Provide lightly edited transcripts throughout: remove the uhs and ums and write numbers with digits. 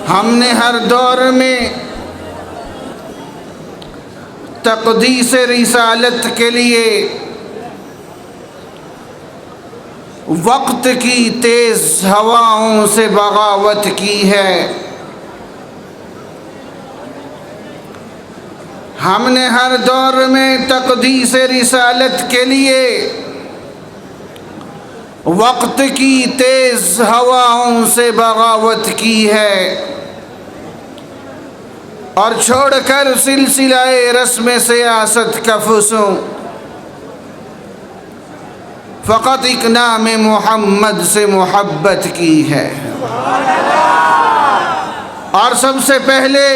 ہم نے ہر دور میں تقدیس رسالت کے لیے وقت کی تیز ہواؤں سے بغاوت کی ہے۔ ہم نے ہر دور میں تقدیس رسالت کے لیے وقت کی تیز ہواؤں سے بغاوت کی ہے، اور چھوڑ کر سلسلہ رسم سیاست کا فسوں فقط ایک نام محمد سے محبت کی ہے۔ اور سب سے پہلے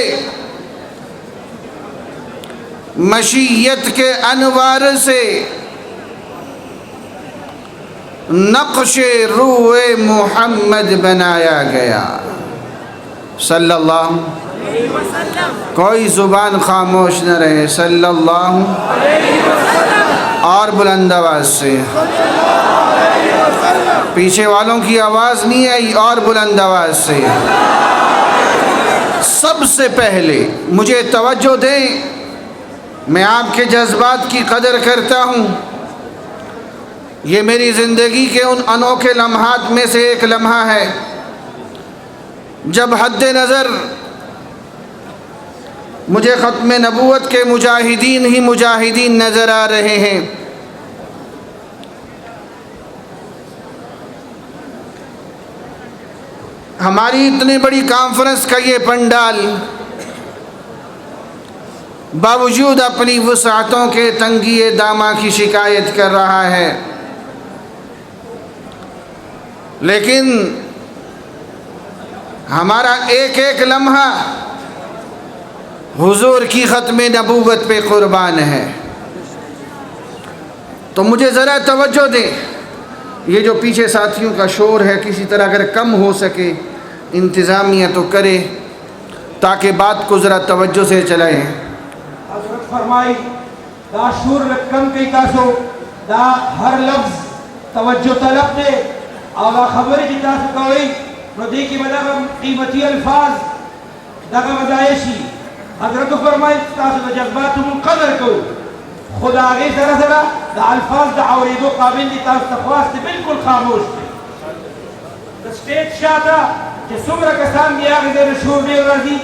مشیت کے انوار سے نقش روح محمد بنایا گیا صلی اللہ علیہ وسلم۔ کوئی زبان خاموش نہ رہے، صلی اللہ علیہ وسلم، اور بلند آواز سے۔ پیچھے والوں کی آواز نہیں آئی، اور بلند آواز سے۔ سب سے پہلے مجھے توجہ دیں، میں آپ کے جذبات کی قدر کرتا ہوں۔ یہ میری زندگی کے ان انوکھے لمحات میں سے ایک لمحہ ہے جب حد نظر مجھے ختم نبوت کے مجاہدین ہی مجاہدین نظر آ رہے ہیں۔ ہماری اتنی بڑی کانفرنس کا یہ پنڈال باوجود اپنی وسعتوں کے تنگی دامہ کی شکایت کر رہا ہے، لیکن ہمارا ایک ایک لمحہ حضور کی ختم نبوت پہ قربان ہے۔ تو مجھے ذرا توجہ دیں، یہ جو پیچھے ساتھیوں کا شور ہے کسی طرح اگر کم ہو سکے انتظامیہ تو کرے تاکہ بات کو ذرا توجہ سے چلائیں۔ حضرت فرمائی دا شور کم کئی تاسو دا ہر لفظ توجہ طلب دے اور خبر کی تاسو کوئی ردی کی مدام قیمتی الفاظ داگا مزایشی۔ حضرت فرمائی تاسو دا جذباتم قدر کو خدا آگے ذرا ذرا دا الفاظ دا عوریدو قابل دی تاسو تخواست بالکل خاموش دے۔ دا سٹیٹ شاہتا کہ سمرہ کسان دی آگے دے شور دے رضی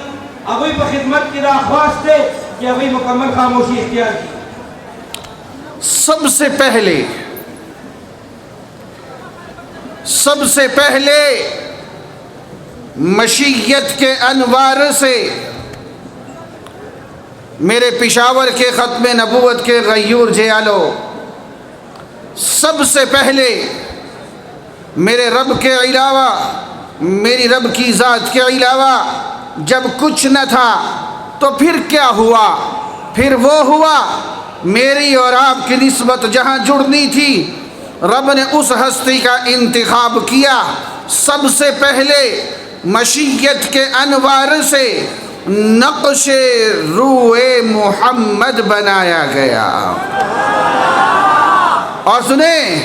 ابھی پہ خدمت کی دا خواست دے کہ ابھی مکمل خاموشی اختیار کی۔ سب سے پہلے مشیت کے انوار سے میرے پشاور کے ختم نبوت کے غیور جیالو، سب سے پہلے میرے رب کے علاوہ، میری رب کی ذات کے علاوہ جب کچھ نہ تھا تو پھر کیا ہوا؟ پھر وہ ہوا میری اور آپ کی نسبت جہاں جڑنی تھی رب نے اس ہستی کا انتخاب کیا۔ سب سے پہلے مشیت کے انوار سے نقش روح محمد بنایا گیا، اور سنیں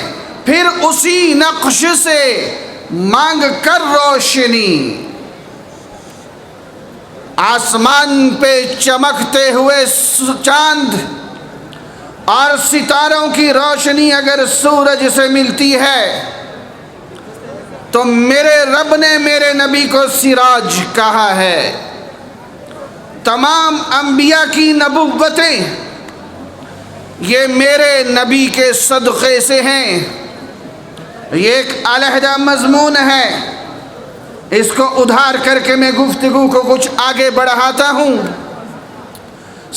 پھر اسی نقش سے مانگ کر روشنی آسمان پہ چمکتے ہوئے چاند اور ستاروں کی روشنی اگر سورج سے ملتی ہے تو میرے رب نے میرے نبی کو سراج کہا ہے۔ تمام انبیاء کی نبوتیں یہ میرے نبی کے صدقے سے ہیں، یہ ایک علیحدہ مضمون ہے، اس کو ادھار کر کے میں گفتگو کو کچھ آگے بڑھاتا ہوں۔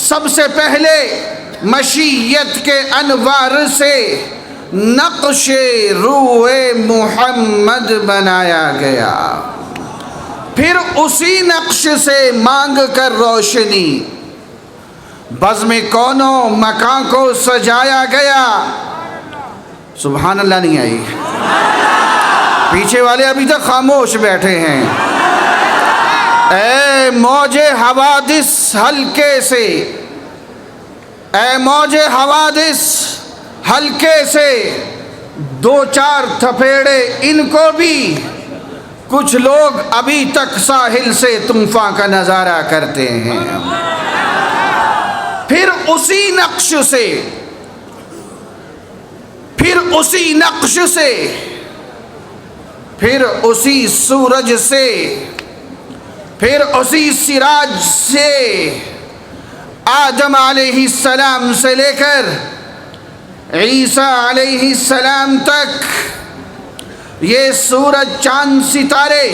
سب سے پہلے مشیت کے انوار سے نقش روح محمد بنایا گیا، پھر اسی نقش سے مانگ کر روشنی بزم کونوں مکان کو سجایا گیا۔ سبحان اللہ نہیں آئی؟ پیچھے والے ابھی تک خاموش بیٹھے ہیں۔ اے موج حوادث ہلکے سے، اے موج حوادث ہلکے سے دو چار تھپیڑے ان کو بھی کچھ لوگ ابھی تک ساحل سے طوفان کا نظارہ کرتے ہیں. پھر اسی نقش سے، پھر اسی نقش سے، پھر اسی سورج سے، پھر اسی سراج سے آدم علیہ السلام سے لے کر عیسیٰ علیہ السلام تک یہ سورج، چاند، ستارے،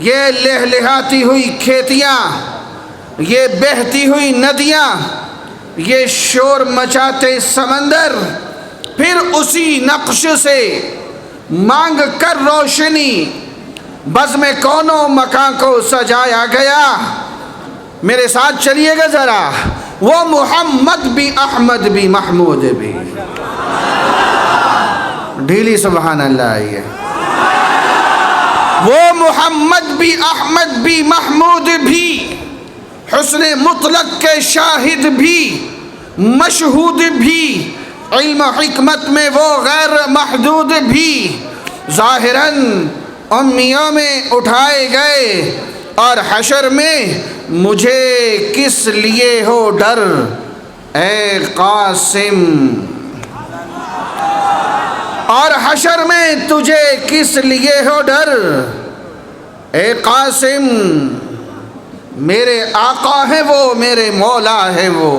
یہ لہلہاتی ہوئی کھیتیاں، یہ بہتی ہوئی ندیاں، یہ شور مچاتے سمندر، پھر اسی نقش سے مانگ کر روشنی بزم کون و مکان کو سجایا گیا. میرے ساتھ چلیے گا ذرا، وہ محمد بھی، احمد بھی، محمود بھی. ڈھیلی سبحان اللہ ہے. وہ محمد بھی، احمد بھی، محمود بھی، حسن مطلق کے شاہد بھی، مشہود بھی، علم و حکمت میں وہ غیر محدود بھی، ظاہراً امیوں میں اٹھائے گئے اور حشر میں مجھے کس لیے ہو ڈر اے قاسم، اور حشر میں تجھے کس لیے ہو ڈر اے قاسم. میرے آقا ہے وہ، میرے مولا ہے وہ،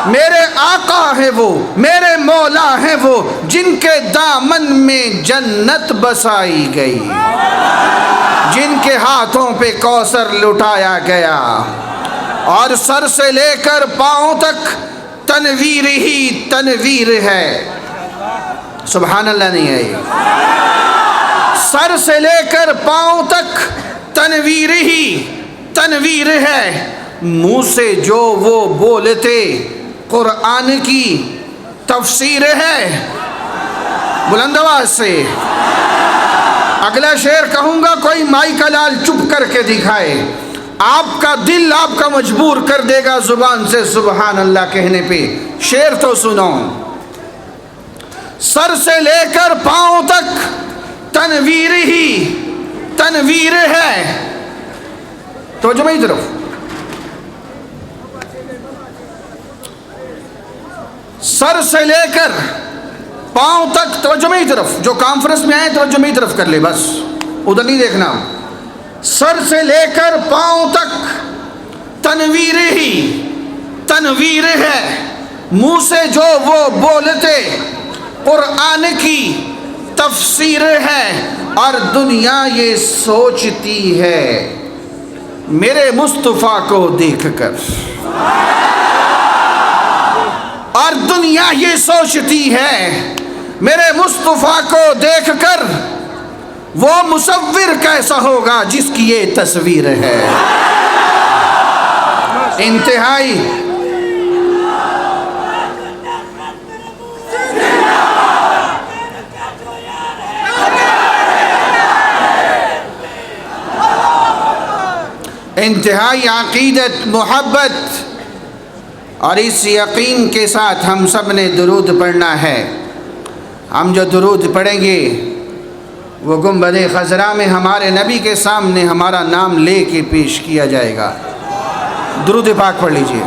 میرے آقا ہے وہ، میرے مولا ہے وہ، جن کے دامن میں جنت بسائی گئی، جن کے ہاتھوں پہ کوثر لٹایا گیا، اور سر سے لے کر پاؤں تک تنویر ہی تنویر ہے. سبحان اللہ نہیں ہے یہ؟ سر سے لے کر پاؤں تک تنویر ہی تنویر ہے. منہ سے جو وہ بولتے قرآن کی تفسیر ہے. بلند آواز سے اگلا شعر کہوں گا، کوئی مائی کا لال چپ کر کے دکھائے، آپ کا دل آپ کا مجبور کر دے گا زبان سے سبحان اللہ کہنے پہ. شعر تو سنو. سر سے لے کر پاؤں تک تنویر ہی تنویر ہے. توجہ میری طرف. سر سے لے کر پاؤں تک، توجہ میری طرف، جو کانفرنس میں آئے توجہ میری طرف کر لے، بس ادھر نہیں دیکھنا. سر سے لے کر پاؤں تک تنویر ہی تنویر ہے. منہ سے جو وہ بولتے قرآن کی تفسیر ہے، اور دنیا یہ سوچتی ہے میرے مصطفیٰ کو دیکھ کر، اور دنیا یہ سوچتی ہے میرے مصطفیٰ کو دیکھ کر وہ مصور کیسا ہوگا جس کی یہ تصویر ہے. انتہائی انتہائی عقیدت، محبت اور اس یقین کے ساتھ ہم سب نے درود پڑھنا ہے. ہم جو درود پڑھیں گے وہ گنبد خضرا میں ہمارے نبی کے سامنے ہمارا نام لے کے پیش کیا جائے گا. درود پاک پڑھ لیجئے.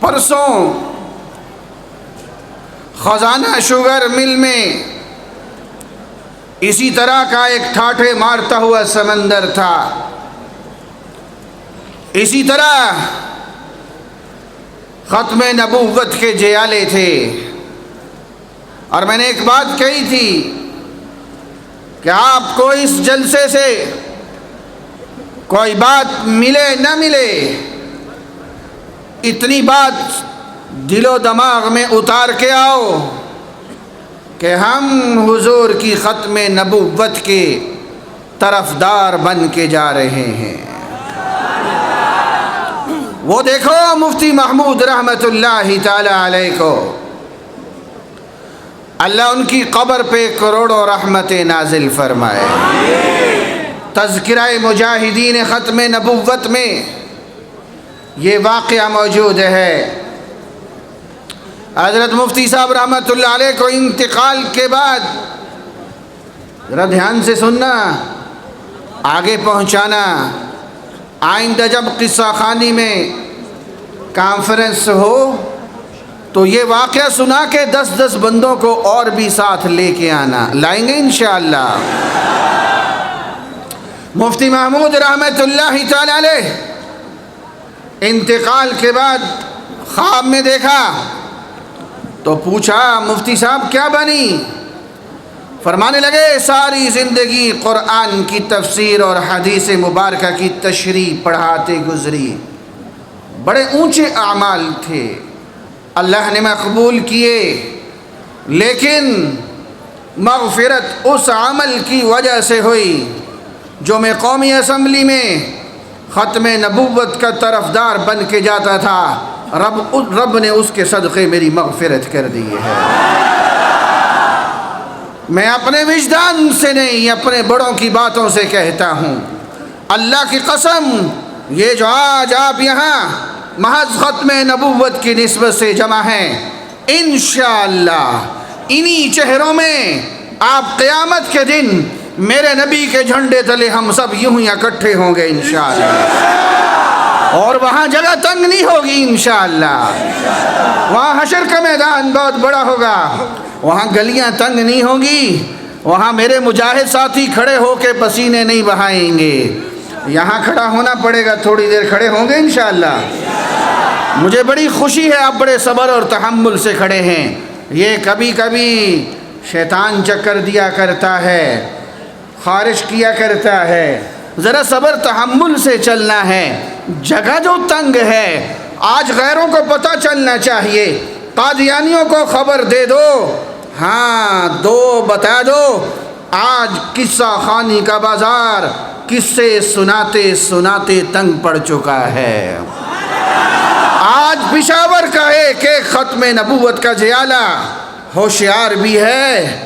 پرسوں خزانہ شوگر مل میں اسی طرح کا ایک ٹھاٹھے مارتا ہوا سمندر تھا. اسی طرح ختم نبوت کے جیالے تھے، اور میں نے ایک بات کہی تھی کہ آپ کو اس جلسے سے کوئی بات ملے نہ ملے، اتنی بات دل و دماغ میں اتار کے آؤ کہ ہم حضور کی ختم نبوت کے طرفدار بن کے جا رہے ہیں. وہ دیکھو مفتی محمود رحمت اللہ تعالی علیہ کو، اللہ ان کی قبر پہ کروڑوں رحمتیں نازل فرمائے. تذکرہ مجاہدین ختم نبوت میں یہ واقعہ موجود ہے۔ حضرت مفتی صاحب رحمۃ اللہ علیہ کو انتقال کے بعد، ذرا دھیان سے سننا، آگے پہنچانا، آئندہ جب قصہ خوانی میں کانفرنس ہو تو یہ واقعہ سنا کے 10 بندوں کو اور بھی ساتھ لے کے آنا، لائیں گے انشاءاللہ۔ مفتی محمود رحمۃ اللہ تعالی علیہ انتقال کے بعد خواب میں دیکھا تو پوچھا مفتی صاحب کیا بنی؟ فرمانے لگے ساری زندگی قرآن کی تفسیر اور حدیث مبارکہ کی تشریح پڑھاتے گزری، بڑے اونچے اعمال تھے، اللہ نے مقبول کیے، لیکن مغفرت اس عمل کی وجہ سے ہوئی جو میں قومی اسمبلی میں ختم نبوت کا طرفدار بن کے جاتا تھا، رب نے اس کے صدقے میری مغفرت کر دی ہے۔ میں اپنے وجدان سے نہیں، اپنے بڑوں کی باتوں سے کہتا ہوں، اللہ کی قسم، یہ جو آج آپ یہاں محض ختم نبوت کی نسبت سے جمع ہیں، انشاءاللہ انہی چہروں میں آپ قیامت کے دن میرے نبی کے جھنڈے تلے ہم سب یوں ہی اکٹھے ہوں گے انشاءاللہ، اور وہاں جگہ تنگ نہیں ہوگی انشاءاللہ، وہاں حشر کا میدان بہت بڑا ہوگا، وہاں گلیاں تنگ نہیں ہوں گی، وہاں میرے مجاہد ساتھی کھڑے ہو کے پسینے نہیں بہائیں گے، یہاں کھڑا ہونا پڑے گا، تھوڑی دیر کھڑے ہوں گے انشاءاللہ۔ مجھے بڑی خوشی ہے آپ بڑے صبر اور تحمل سے کھڑے ہیں، یہ کبھی کبھی شیطان چکر دیا کرتا ہے، خارش کیا کرتا ہے، ذرا صبر تحمل سے چلنا ہے، جگہ جو تنگ ہے آج غیروں کو پتہ چلنا چاہیے، قادیانیوں کو خبر دے دو، ہاں بتا دو، آج قصہ خوانی کا بازار قصے سناتے سناتے تنگ پڑ چکا ہے۔ آج پشاور کا ایک ختم نبوت کا جیالہ ہوشیار بھی ہے،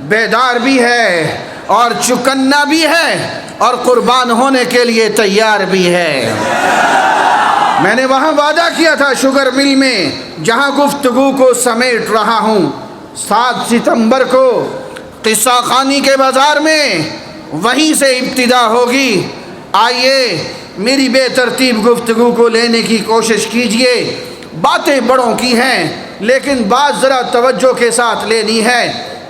بیدار بھی ہے، اور چکنا بھی ہے، اور قربان ہونے کے لیے تیار بھی ہے۔ میں نے وہاں وعدہ کیا تھا شوگر مل میں، جہاں گفتگو کو سمیٹ رہا ہوں، 7 ستمبر کو قصہ خوانی کے بازار میں وہیں سے ابتدا ہوگی۔ آئیے میری بے ترتیب گفتگو کو لینے کی کوشش کیجئے، باتیں بڑوں کی ہیں لیکن بات ذرا توجہ کے ساتھ لینی ہے،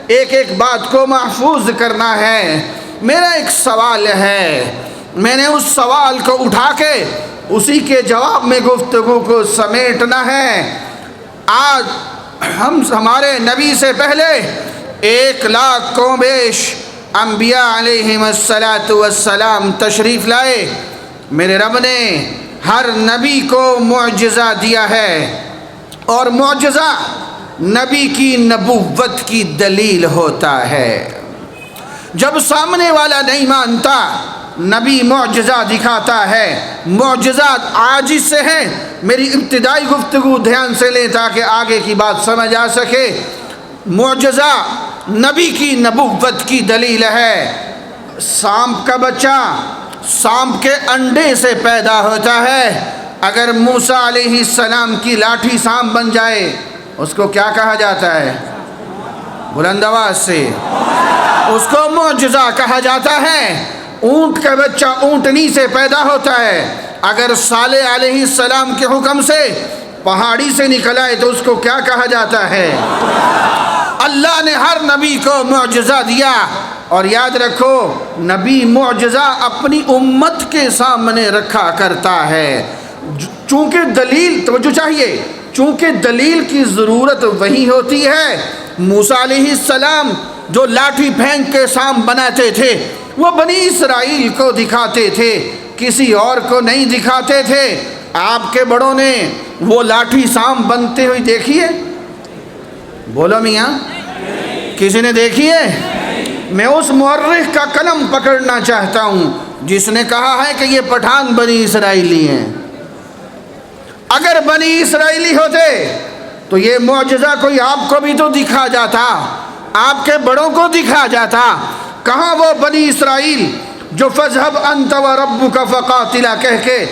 ایک ایک بات کو محفوظ کرنا ہے۔ میرا ایک سوال ہے، میں نے اس سوال کو اٹھا کے اسی کے جواب میں گفتگو کو سمیٹنا ہے۔ آج ہمارے نبی سے پہلے 1,00,000 کو بیش انبیاء علیہم السلام تشریف لائے، میرے رب نے ہر نبی کو معجزہ دیا ہے، اور معجزہ نبی کی نبوت کی دلیل ہوتا ہے۔ جب سامنے والا نہیں مانتا نبی معجزہ دکھاتا ہے، معجزات عاجز سے ہیں۔ میری ابتدائی گفتگو دھیان سے لیں تاکہ آگے کی بات سمجھ آ سکے۔ معجزہ نبی کی نبوت کی دلیل ہے۔ سانپ کا بچہ سانپ کے انڈے سے پیدا ہوتا ہے، اگر موسیٰ علیہ السلام کی لاٹھی سانپ بن جائے اس کو کیا کہا جاتا ہے؟ بلند آواز سے، اس کو معجزہ کہا جاتا ہے۔ اونٹ کا بچہ اونٹنی سے پیدا ہوتا ہے، اگر صالح علیہ السلام کے حکم سے پہاڑی سے نکل آئے تو اس کو کیا کہا جاتا ہے؟ اللہ نے ہر نبی کو معجزہ دیا، اور یاد رکھو نبی معجزہ اپنی امت کے سامنے رکھا کرتا ہے، چونکہ دلیل توجہ چاہیے، چونکہ دلیل کی ضرورت وہی ہوتی ہے۔ موسیٰ علیہ السلام جو لاٹھی پھینک کے سانپ بناتے تھے وہ بنی اسرائیل کو دکھاتے تھے، کسی اور کو نہیں دکھاتے تھے۔ آپ کے بڑوں نے وہ لاٹھی سانپ بنتے ہوئی دیکھی ہے؟ بولو میاں، کسی نے دیکھی ہے؟ میں اس مورخ کا قلم پکڑنا چاہتا ہوں جس نے کہا ہے کہ یہ پٹھان بنی اسرائیلی ہیں۔ اگر بنی اسرائیلی ہوتے تو یہ معجزہ کوئی آپ کو بھی تو دکھا جاتا، آپ کے بڑوں کو دکھا جاتا۔ کہاں وہ بنی اسرائیل؟ جو فذهب انت وربک فقاتلا کہہ کے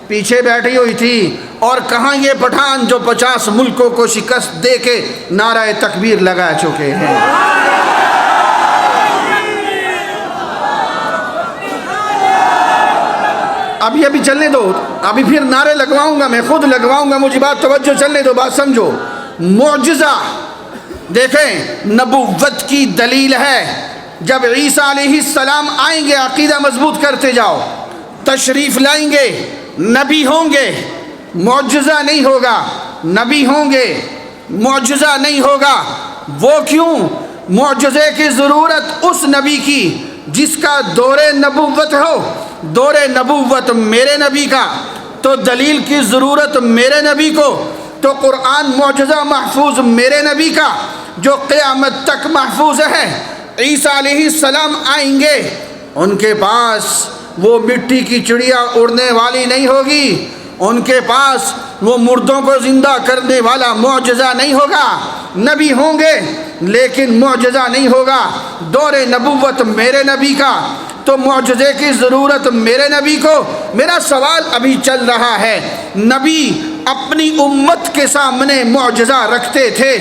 پیچھے بیٹھی ہوئی تھی، اور کہاں یہ پٹھان جو 50 ملکوں کو شکست دے کے نعرہ تکبیر لگا چکے ہیں۔ ابھی چلنے دو، ابھی پھر نعرے لگواؤں گا، میں خود لگواؤں گا، مجھے بات توجہ چلنے دو، بات سمجھو۔ معجزہ دیکھیں نبوت کی دلیل ہے، جب عیسیٰ علیہ السلام آئیں گے، عقیدہ مضبوط کرتے جاؤ، تشریف لائیں گے، نبی ہوں گے، معجزہ نہیں ہوگا، نبی ہوں گے، معجزہ نہیں ہوگا۔ وہ کیوں؟ معجزے کی ضرورت اس نبی کی جس کا دور نبوت ہو، دور نبوت میرے نبی کا، تو دلیل کی ضرورت میرے نبی کو، تو قرآن معجزہ محفوظ میرے نبی کا جو قیامت تک محفوظ ہے۔ عیسیٰ علیہ السلام آئیں گے، ان کے پاس وہ مٹی کی چڑیا اڑنے والی نہیں ہوگی، ان کے پاس وہ مردوں کو زندہ کرنے والا معجزہ نہیں ہوگا، نبی ہوں گے لیکن معجزہ نہیں ہوگا، دور نبوت میرے نبی کا، تو معجزے کی ضرورت میرے نبی کو۔ میرا سوال ابھی چل رہا ہے، نبی اپنی امت کے سامنے معجزہ رکھتے تھے،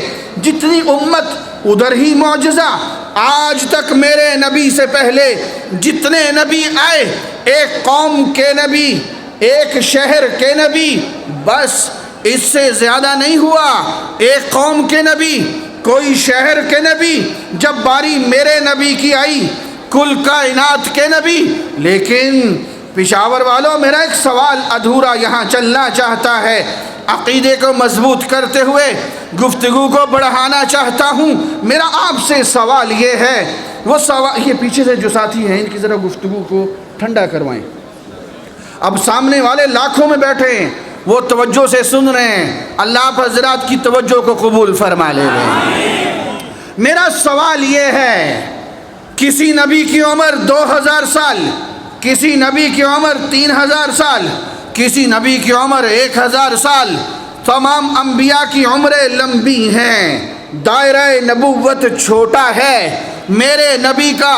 جتنی امت ادھر ہی معجزہ۔ آج تک میرے نبی سے پہلے جتنے نبی آئے، ایک قوم کے نبی، ایک شہر کے نبی، بس اس سے زیادہ نہیں ہوا، ایک قوم کے نبی، کوئی شہر کے نبی۔ جب باری میرے نبی کی آئی، کل کائنات کے نبی۔ لیکن پشاور والوں، میرا ایک سوال ادھورا یہاں چلنا چاہتا ہے، عقیدے کو مضبوط کرتے ہوئے گفتگو کو بڑھانا چاہتا ہوں۔ میرا آپ سے سوال یہ ہے، وہ سوال یہ پیچھے سے جو ساتھی ہیں ان کی ذرا گفتگو کو ٹھنڈا کروائیں۔ اب سامنے والے لاکھوں میں بیٹھے ہیں، وہ توجہ سے سن رہے ہیں، اللہ آپ حضرات کی توجہ کو قبول فرما لے گئے۔ میرا سوال یہ ہے، کسی نبی کی عمر 2000 سال، کسی نبی کی عمر 3000 سال، کسی نبی کی عمر 1000 سال، تمام انبیاء کی عمریں لمبی ہیں، دائرہ نبوت چھوٹا ہے، میرے نبی کا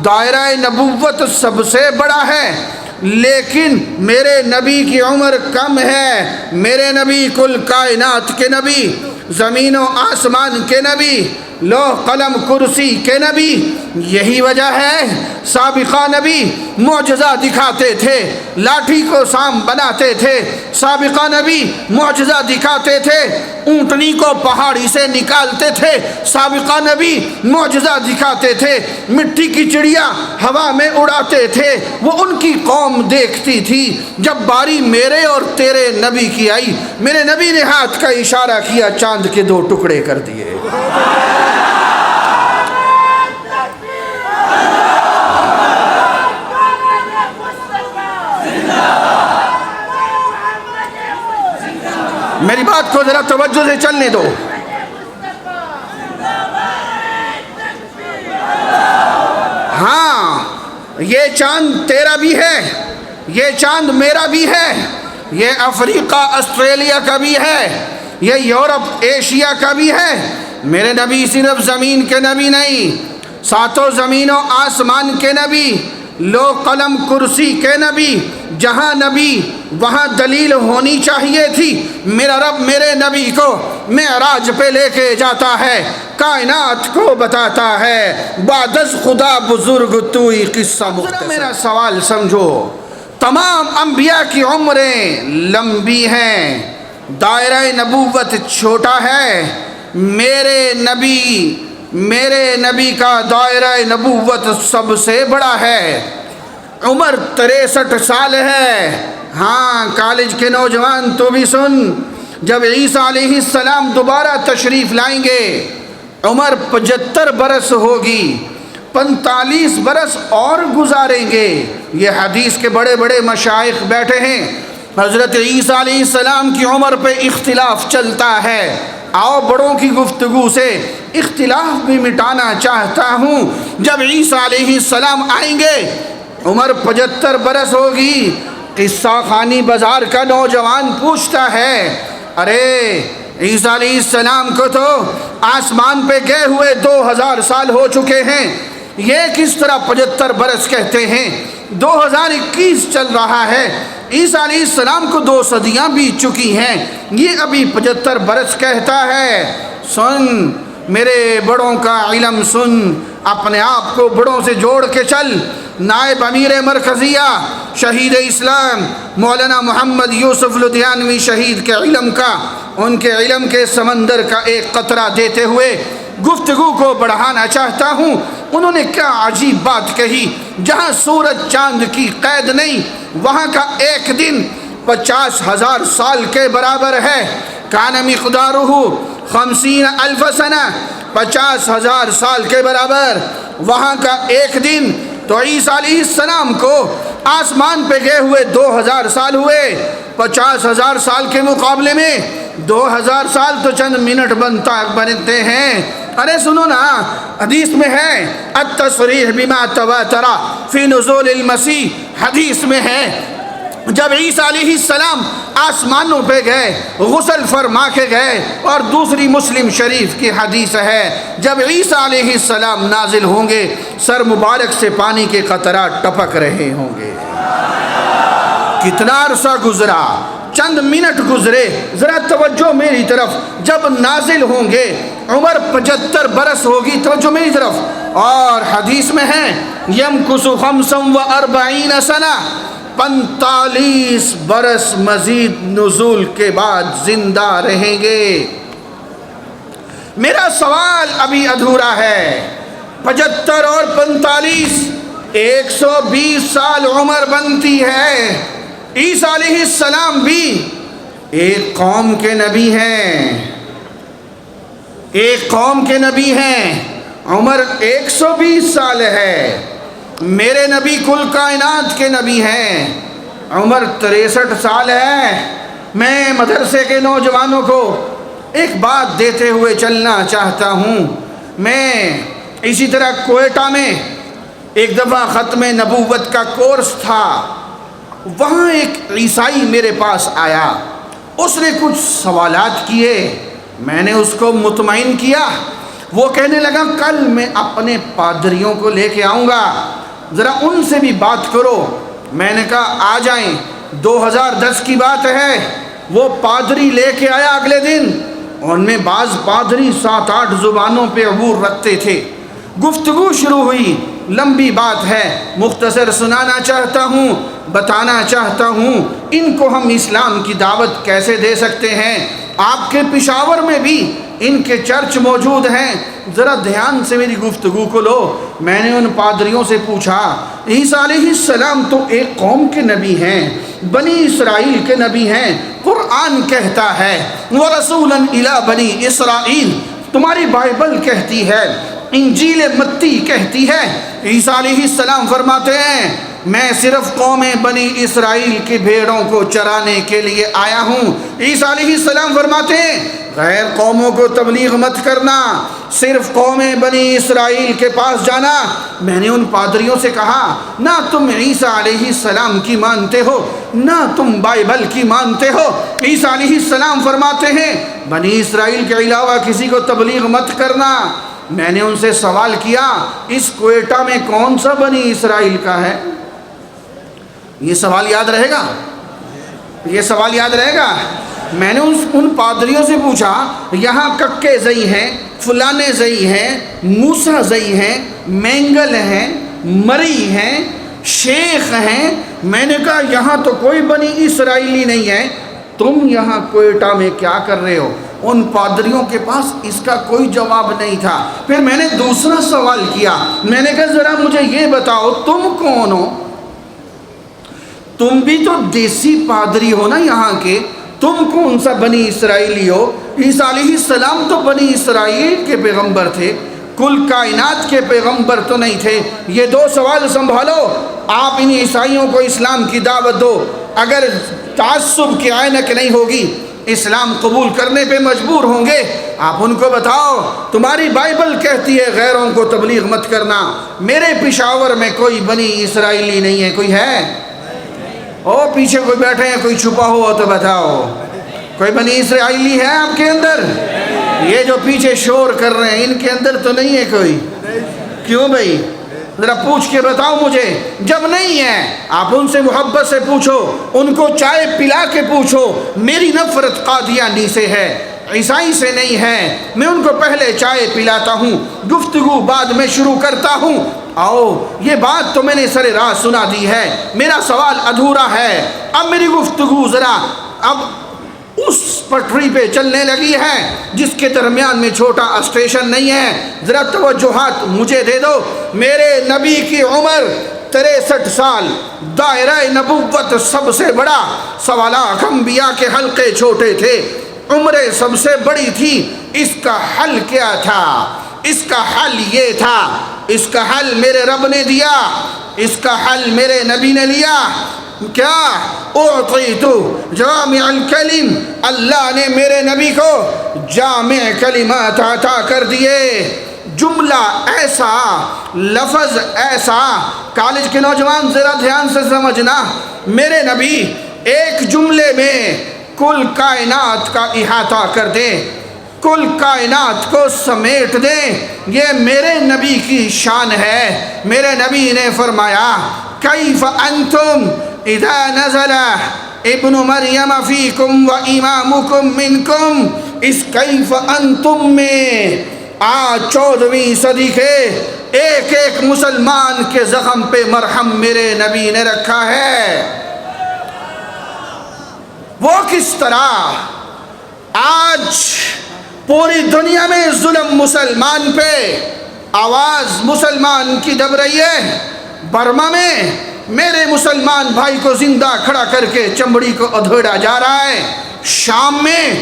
دائرہ نبوت سب سے بڑا ہے، لیکن میرے نبی کی عمر کم ہے۔ میرے نبی کل کائنات کے نبی، زمین و آسمان کے نبی، لوح قلم کرسی کے نبی۔ یہی وجہ ہے سابقہ نبی معجزہ دکھاتے تھے، لاٹھی کو سام بناتے تھے، سابقہ نبی معجزہ دکھاتے تھے، اونٹنی کو پہاڑی سے نکالتے تھے، سابقہ نبی معجزہ دکھاتے تھے، مٹی کی چڑیا ہوا میں اڑاتے تھے۔ وہ ان کی قوم دیکھتی تھی، جب باری میرے اور تیرے نبی کی آئی، میرے نبی نے ہاتھ کا اشارہ کیا، چاند کے 2 ٹکڑے کر دیے۔ میری بات کو ذرا توجہ سے چلنے دو۔ ہاں، یہ چاند تیرا بھی ہے، یہ چاند میرا بھی ہے، یہ افریقہ آسٹریلیا کا بھی ہے، یہ یورپ ایشیا کا بھی ہے۔ میرے نبی صرف زمین کے نبی نہیں، 7 زمین و آسمان کے نبی، لوح قلم کرسی کے نبی۔ جہاں نبی وہاں دلیل ہونی چاہیے تھی۔ میرا رب میرے نبی کو معراج پہ لے کے جاتا ہے، کائنات کو بتاتا ہے، بعد از خدا بزرگ توئی قصہ مختصر۔ میرا سوال سمجھو، تمام انبیاء کی عمریں لمبی ہیں، دائرہ نبوت چھوٹا ہے، میرے نبی کا دائرہ نبوت سب سے بڑا ہے، عمر 63 سال ہے۔ ہاں کالج کے نوجوان تو بھی سن، جب عیسیٰ علیہ السلام دوبارہ تشریف لائیں گے، عمر 75 برس ہوگی، 45 برس اور گزاریں گے۔ یہ حدیث کے بڑے بڑے مشائخ بیٹھے ہیں، حضرت عیسیٰ علیہ السلام کی عمر پہ اختلاف چلتا ہے۔ آؤ بڑوں کی گفتگو سے اختلاف بھی مٹانا چاہتا ہوں۔ جب عیسیٰ علیہ السلام آئیں گے، عمر 75 برس ہوگی۔ قصہ خانی بازار کا نوجوان پوچھتا ہے، ارے عیسیٰ علیہ السلام کو تو آسمان پہ گئے ہوئے 2000 سال ہو چکے ہیں، یہ کس طرح 75 برس کہتے ہیں؟ 2021 چل رہا ہے، عیسیٰ علیہ السلام کو 2 صدیاں بیت چکی ہیں، یہ ابھی 75 برس کہتا ہے۔ سن میرے بڑوں کا علم سن، اپنے آپ کو بڑوں سے جوڑ کے چل۔ نائب امیر مرکزیہ شہید اسلام مولانا محمد یوسف لدھیانوی شہید کے علم کا، ان کے علم کے سمندر کا ایک قطرہ دیتے ہوئے گفتگو کو بڑھانا چاہتا ہوں۔ انہوں نے کیا عجیب بات کہی، جہاں سورج چاند کی قید نہیں، وہاں کا ایک دن 50,000 سال کے برابر ہے۔ کان مقدارہ 50,000 سنہ، 50,000 سال کے برابر وہاں کا ایک دن۔ تو عیسیٰ علیہ السلام کو آسمان پہ گئے ہوئے 2,000 سال ہوئے، 50,000 سال کے مقابلے میں 2,000 سال تو چند منٹ بنتے ہیں۔ ارے سنو نا، حدیث میں ہے التصریح بما تواتر فی نزول المسیح، حدیث میں ہے جب عیسیٰ علیہ السلام آسمانوں پہ گئے غسل فرما کے گئے، اور دوسری مسلم شریف کی حدیث ہے جب عیسیٰ علیہ السلام نازل ہوں گے سر مبارک سے پانی کے قطرات ٹپک رہے ہوں گے۔ کتنا عرصہ گزرا، چند منٹ گزرے، ذرا توجہ میری طرف۔ جب نازل ہوں گے عمر 75 برس ہوگی، توجہ میری طرف، اور حدیث میں ہے یمکث 45 سنہ، 45 برس مزید نزول کے بعد زندہ رہیں گے۔ میرا سوال ابھی ادھورا ہے، 75 اور 45 120 سال عمر بنتی ہے۔ عیسیٰ علیہ السلام بھی ایک قوم کے نبی ہیں، ایک قوم کے نبی ہیں، عمر 120 سال ہے۔ میرے نبی کل کائنات کے نبی ہیں، عمر 63 سال ہے۔ میں مدرسے کے نوجوانوں کو ایک بات دیتے ہوئے چلنا چاہتا ہوں۔ میں اسی طرح کوئٹہ میں ایک دفعہ ختم نبوت کا کورس تھا، وہاں ایک عیسائی میرے پاس آیا، اس نے کچھ سوالات کیے، میں نے اس کو مطمئن کیا۔ وہ کہنے لگا کل میں اپنے پادریوں کو لے کے آؤں گا، ذرا ان سے بھی بات کرو۔ میں نے کہا آ جائیں، 2010 کی بات ہے۔ وہ پادری لے کے آیا اگلے دن، ان میں بعض پادری 7-8 زبانوں پہ عبور رکھتے تھے۔ گفتگو شروع ہوئی، لمبی بات ہے، مختصر سنانا چاہتا ہوں، بتانا چاہتا ہوں ان کو ہم اسلام کی دعوت کیسے دے سکتے ہیں۔ آپ کے پشاور میں بھی ان کے چرچ موجود ہیں، ذرا دھیان سے میری گفتگو کو لو۔ میں نے ان پادریوں سے پوچھا عیسیٰ علیہ السلام تو ایک قوم کے نبی ہیں، بنی اسرائیل کے نبی ہیں، قرآن کہتا ہے وَرَسُولًا إِلَىٰ بَنِي إِسْرَائِيل، تمہاری بائبل کہتی ہے، انجیل متی کہتی ہے۔ عیسیٰ علیہ السلام فرماتے ہیں میں صرف قوم بنی اسرائیل کی بھیڑوں کو چرانے کے لیے آیا ہوں۔ عیسیٰ علیہ السلام فرماتے ہیں غیر قوموں کو تبلیغ مت کرنا، صرف قوم بنی اسرائیل کے پاس جانا۔ میں نے ان پادریوں سے کہا نہ تم عیسیٰ علیہ السلام کی مانتے ہو، نہ تم بائبل کی مانتے ہو۔ عیسیٰ علیہ السلام فرماتے ہیں بنی اسرائیل کے علاوہ کسی کو تبلیغ مت کرنا۔ میں نے ان سے سوال کیا اس کوئٹہ میں کون سا بنی اسرائیل کا ہے؟ یہ سوال یاد رہے گا، یہ سوال یاد رہے گا۔ میں نے ان پادریوں سے پوچھا یہاں ککے زئی ہیں، فلانے زئی ہیں، موسیٰ زئی ہیں، مینگل ہیں، مری ہیں، شیخ ہیں۔ میں نے کہا یہاں تو کوئی بنی اسرائیلی نہیں ہے، تم یہاں کوئٹہ میں کیا کر رہے ہو؟ ان پادریوں کے پاس اس کا کوئی جواب نہیں تھا۔ پھر میں نے دوسرا سوال کیا، میں نے کہا ذرا مجھے یہ بتاؤ تم کون ہو؟ تم بھی تو دیسی پادری ہو نا یہاں کے، تم کون سا بنی اسرائیلی ہو؟ عیسیٰ علیہ السلام تو بنی اسرائیل کے پیغمبر تھے، کل کائنات کے پیغمبر تو نہیں تھے۔ یہ 2 سوال سنبھالو، آپ ان عیسائیوں کو اسلام کی دعوت دو، اگر تعصب کی عینک نہیں ہوگی اسلام قبول کرنے پہ مجبور ہوں گے۔ آپ ان کو بتاؤ تمہاری بائبل کہتی ہے غیروں کو تبلیغ مت کرنا، میرے پشاور میں کوئی بنی اسرائیلی نہیں ہے، کوئی ہے؟ او پیچھے کوئی بیٹھے ہیں، کوئی چھپا ہوا تو بتاؤ، کوئی بنی اسرائیلی ہے آپ کے اندر؟ یہ جو پیچھے شور کر رہے ہیں ان کے اندر تو نہیں ہے کوئی؟ کیوں بھائی؟ ذرا پوچھ کے بتاؤ مجھے. جب نہیں ہے آپ ان سے محبت سے پوچھو, ان کو چائے پلا کے پوچھو. میری نفرت قادیانی سے ہے, عیسائی سے نہیں ہے. میں ان کو پہلے چائے پلاتا ہوں, گفتگو بعد میں شروع کرتا ہوں. آؤ, یہ بات تو میں نے سر راہ سنا دی ہے, میرا سوال ادھورا ہے. اب میری گفتگو ذرا اب اس پٹری پہ چلنے لگی ہے جس کے درمیان میں چھوٹا اسٹیشن نہیں ہے. ذرا توجہات مجھے دے دو. میرے نبی کی عمر 63 سال, دائرہ نبوت سب سے بڑا, 1.25 لاکھ انبیاء کے حلقے چھوٹے تھے, عمریں سب سے بڑی تھی. اس کا حل کیا تھا؟ اس کا حل یہ تھا, اس کا حل میرے رب نے دیا, اس کا حل میرے نبی نے لیا. کیا؟ اعطیت جامع الکلم, اللہ نے میرے نبی کو جامع کلمات عطا کر دیے. جملہ ایسا, لفظ ایسا. کالج کے نوجوان ذرا دھیان سے سمجھنا, میرے نبی ایک جملے میں کل کائنات کا احاطہ کر دیں, کل کائنات کو سمیٹ دیں. یہ میرے نبی کی شان ہے. میرے نبی نے فرمایا کیف انتم اذا نزل ابن مریم فیکم و امامکم منکم. اس کیف انتم میں آج 14ویں صدی کے ایک ایک مسلمان کے زخم پہ مرہم میرے نبی نے رکھا ہے. وہ کس طرح آج پوری دنیا میں ظلم مسلمان پہ, آواز مسلمان کی دب رہی ہے. برما میں میرے مسلمان بھائی کو زندہ کھڑا کر کے چمڑی کو ادھیڑا جا رہا ہے. شام میں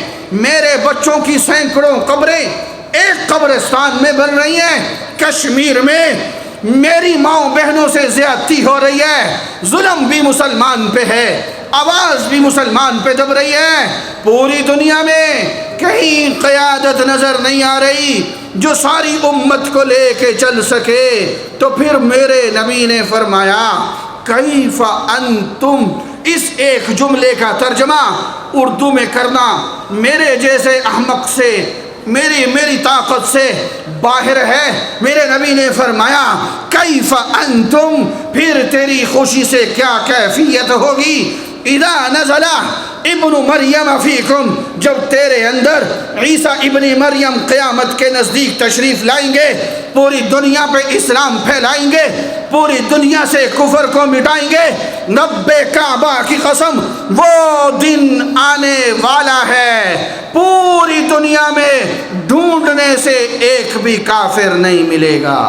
میرے بچوں کی سینکڑوں قبریں ایک قبرستان میں بن رہی ہیں. کشمیر میں میری ماؤں بہنوں سے زیادتی ہو رہی ہے. ظلم بھی مسلمان پہ ہے, آواز بھی مسلمان پہ دب رہی ہے. پوری دنیا میں کہیں قیادت نظر نہیں آ رہی جو ساری امت کو لے کے چل سکے. تو پھر میرے نبی نے فرمایا کیف انتم. اس ایک جملے کا ترجمہ اردو میں کرنا میرے جیسے احمق سے, میری طاقت سے باہر ہے. میرے نبی نے فرمایا کیف انتم, پھر تیری خوشی سے کیا کیفیت ہوگی. اذا نزل ابن مریم فیکم, جب تیرے اندر عیسیٰ ابن مریم قیامت کے نزدیک تشریف لائیں گے, پوری دنیا پہ اسلام پھیلائیں گے, پوری دنیا سے کفر کو مٹائیں گے. رب کعبہ کی قسم وہ دن آنے والا ہے, پوری دنیا میں ڈھونڈنے سے ایک بھی کافر نہیں ملے گا.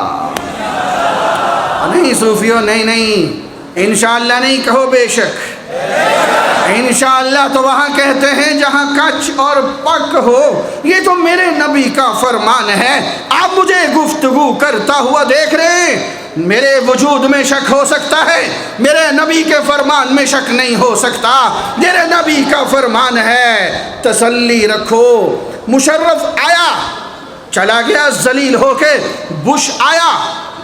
نہیں صوفیوں, نہیں, انشاءاللہ نہیں کہو بے شک. انشاءاللہ تو وہاں کہتے ہیں جہاں کچھ اور پک ہو. یہ تو میرے نبی کا فرمان ہے. آپ مجھے گفتگو کرتا ہوا دیکھ رہے ہیں, میرے وجود میں شک ہو سکتا ہے, میرے نبی کے فرمان میں شک نہیں ہو سکتا. میرے نبی کا فرمان ہے تسلی رکھو. مشرف آیا چلا گیا ذلیل ہو کے, بش آیا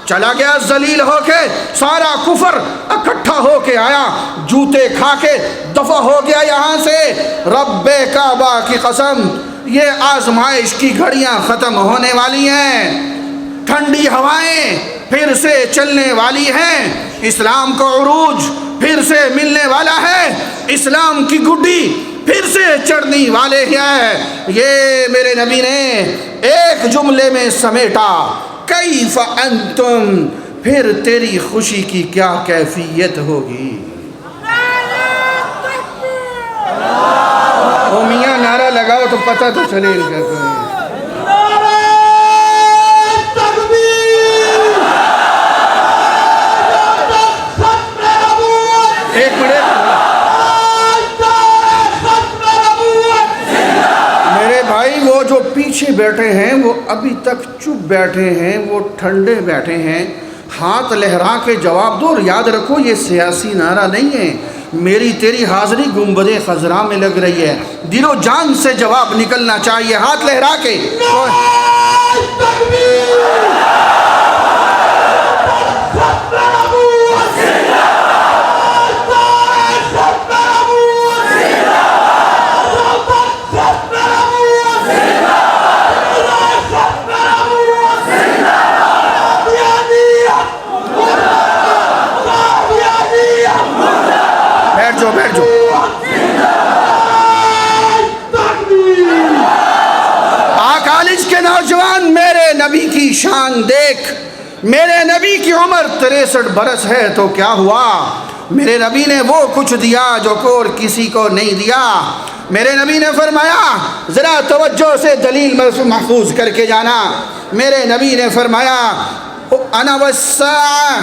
چلا گیا ذلیل ہو کے, سارا کفر اکٹھا ہو کے آیا, جوتے کھا کے دفع ہو گیا یہاں سے. رب کعبہ کی قسم یہ آزمائش کی گھڑیاں ختم ہونے والی ہیں, ٹھنڈی ہوائیں پھر سے چلنے والی ہیں, اسلام کو عروج پھر سے ملنے والا ہے, اسلام کی گڈی پھر سے چڑھنے والے ہیں. یہ میرے نبی نے ایک جملے میں سمیٹا کیف انتم, پھر تیری خوشی کی کیا کیفیت ہوگی. او میاں نعرہ لگاؤ تو پتہ تو چلے ان کا. ایک منٹ میرے بھائی, وہ جو پیچھے بیٹھے ہیں وہ ابھی تک چپ بیٹھے ہیں, وہ ٹھنڈے بیٹھے ہیں. ہاتھ لہرا کے جواب دو. اور یاد رکھو یہ سیاسی نعرہ نہیں ہے, میری تیری حاضری گنبد خضرا میں لگ رہی ہے. دل و جان سے جواب نکلنا چاہیے, ہاتھ لہرا کے. بیٹھ جاؤ بیٹھ جاؤ. کالج کے نوجوان میرے نبی کی شان دیکھ. میرے نبی کی عمر 63 برس ہے تو کیا ہوا؟ میرے نبی نے وہ کچھ دیا جو اور کسی کو نہیں دیا. میرے نبی نے فرمایا ذرا توجہ سے دلیل محفوظ کر کے جانا. میرے نبی نے فرمایا انا والساعہ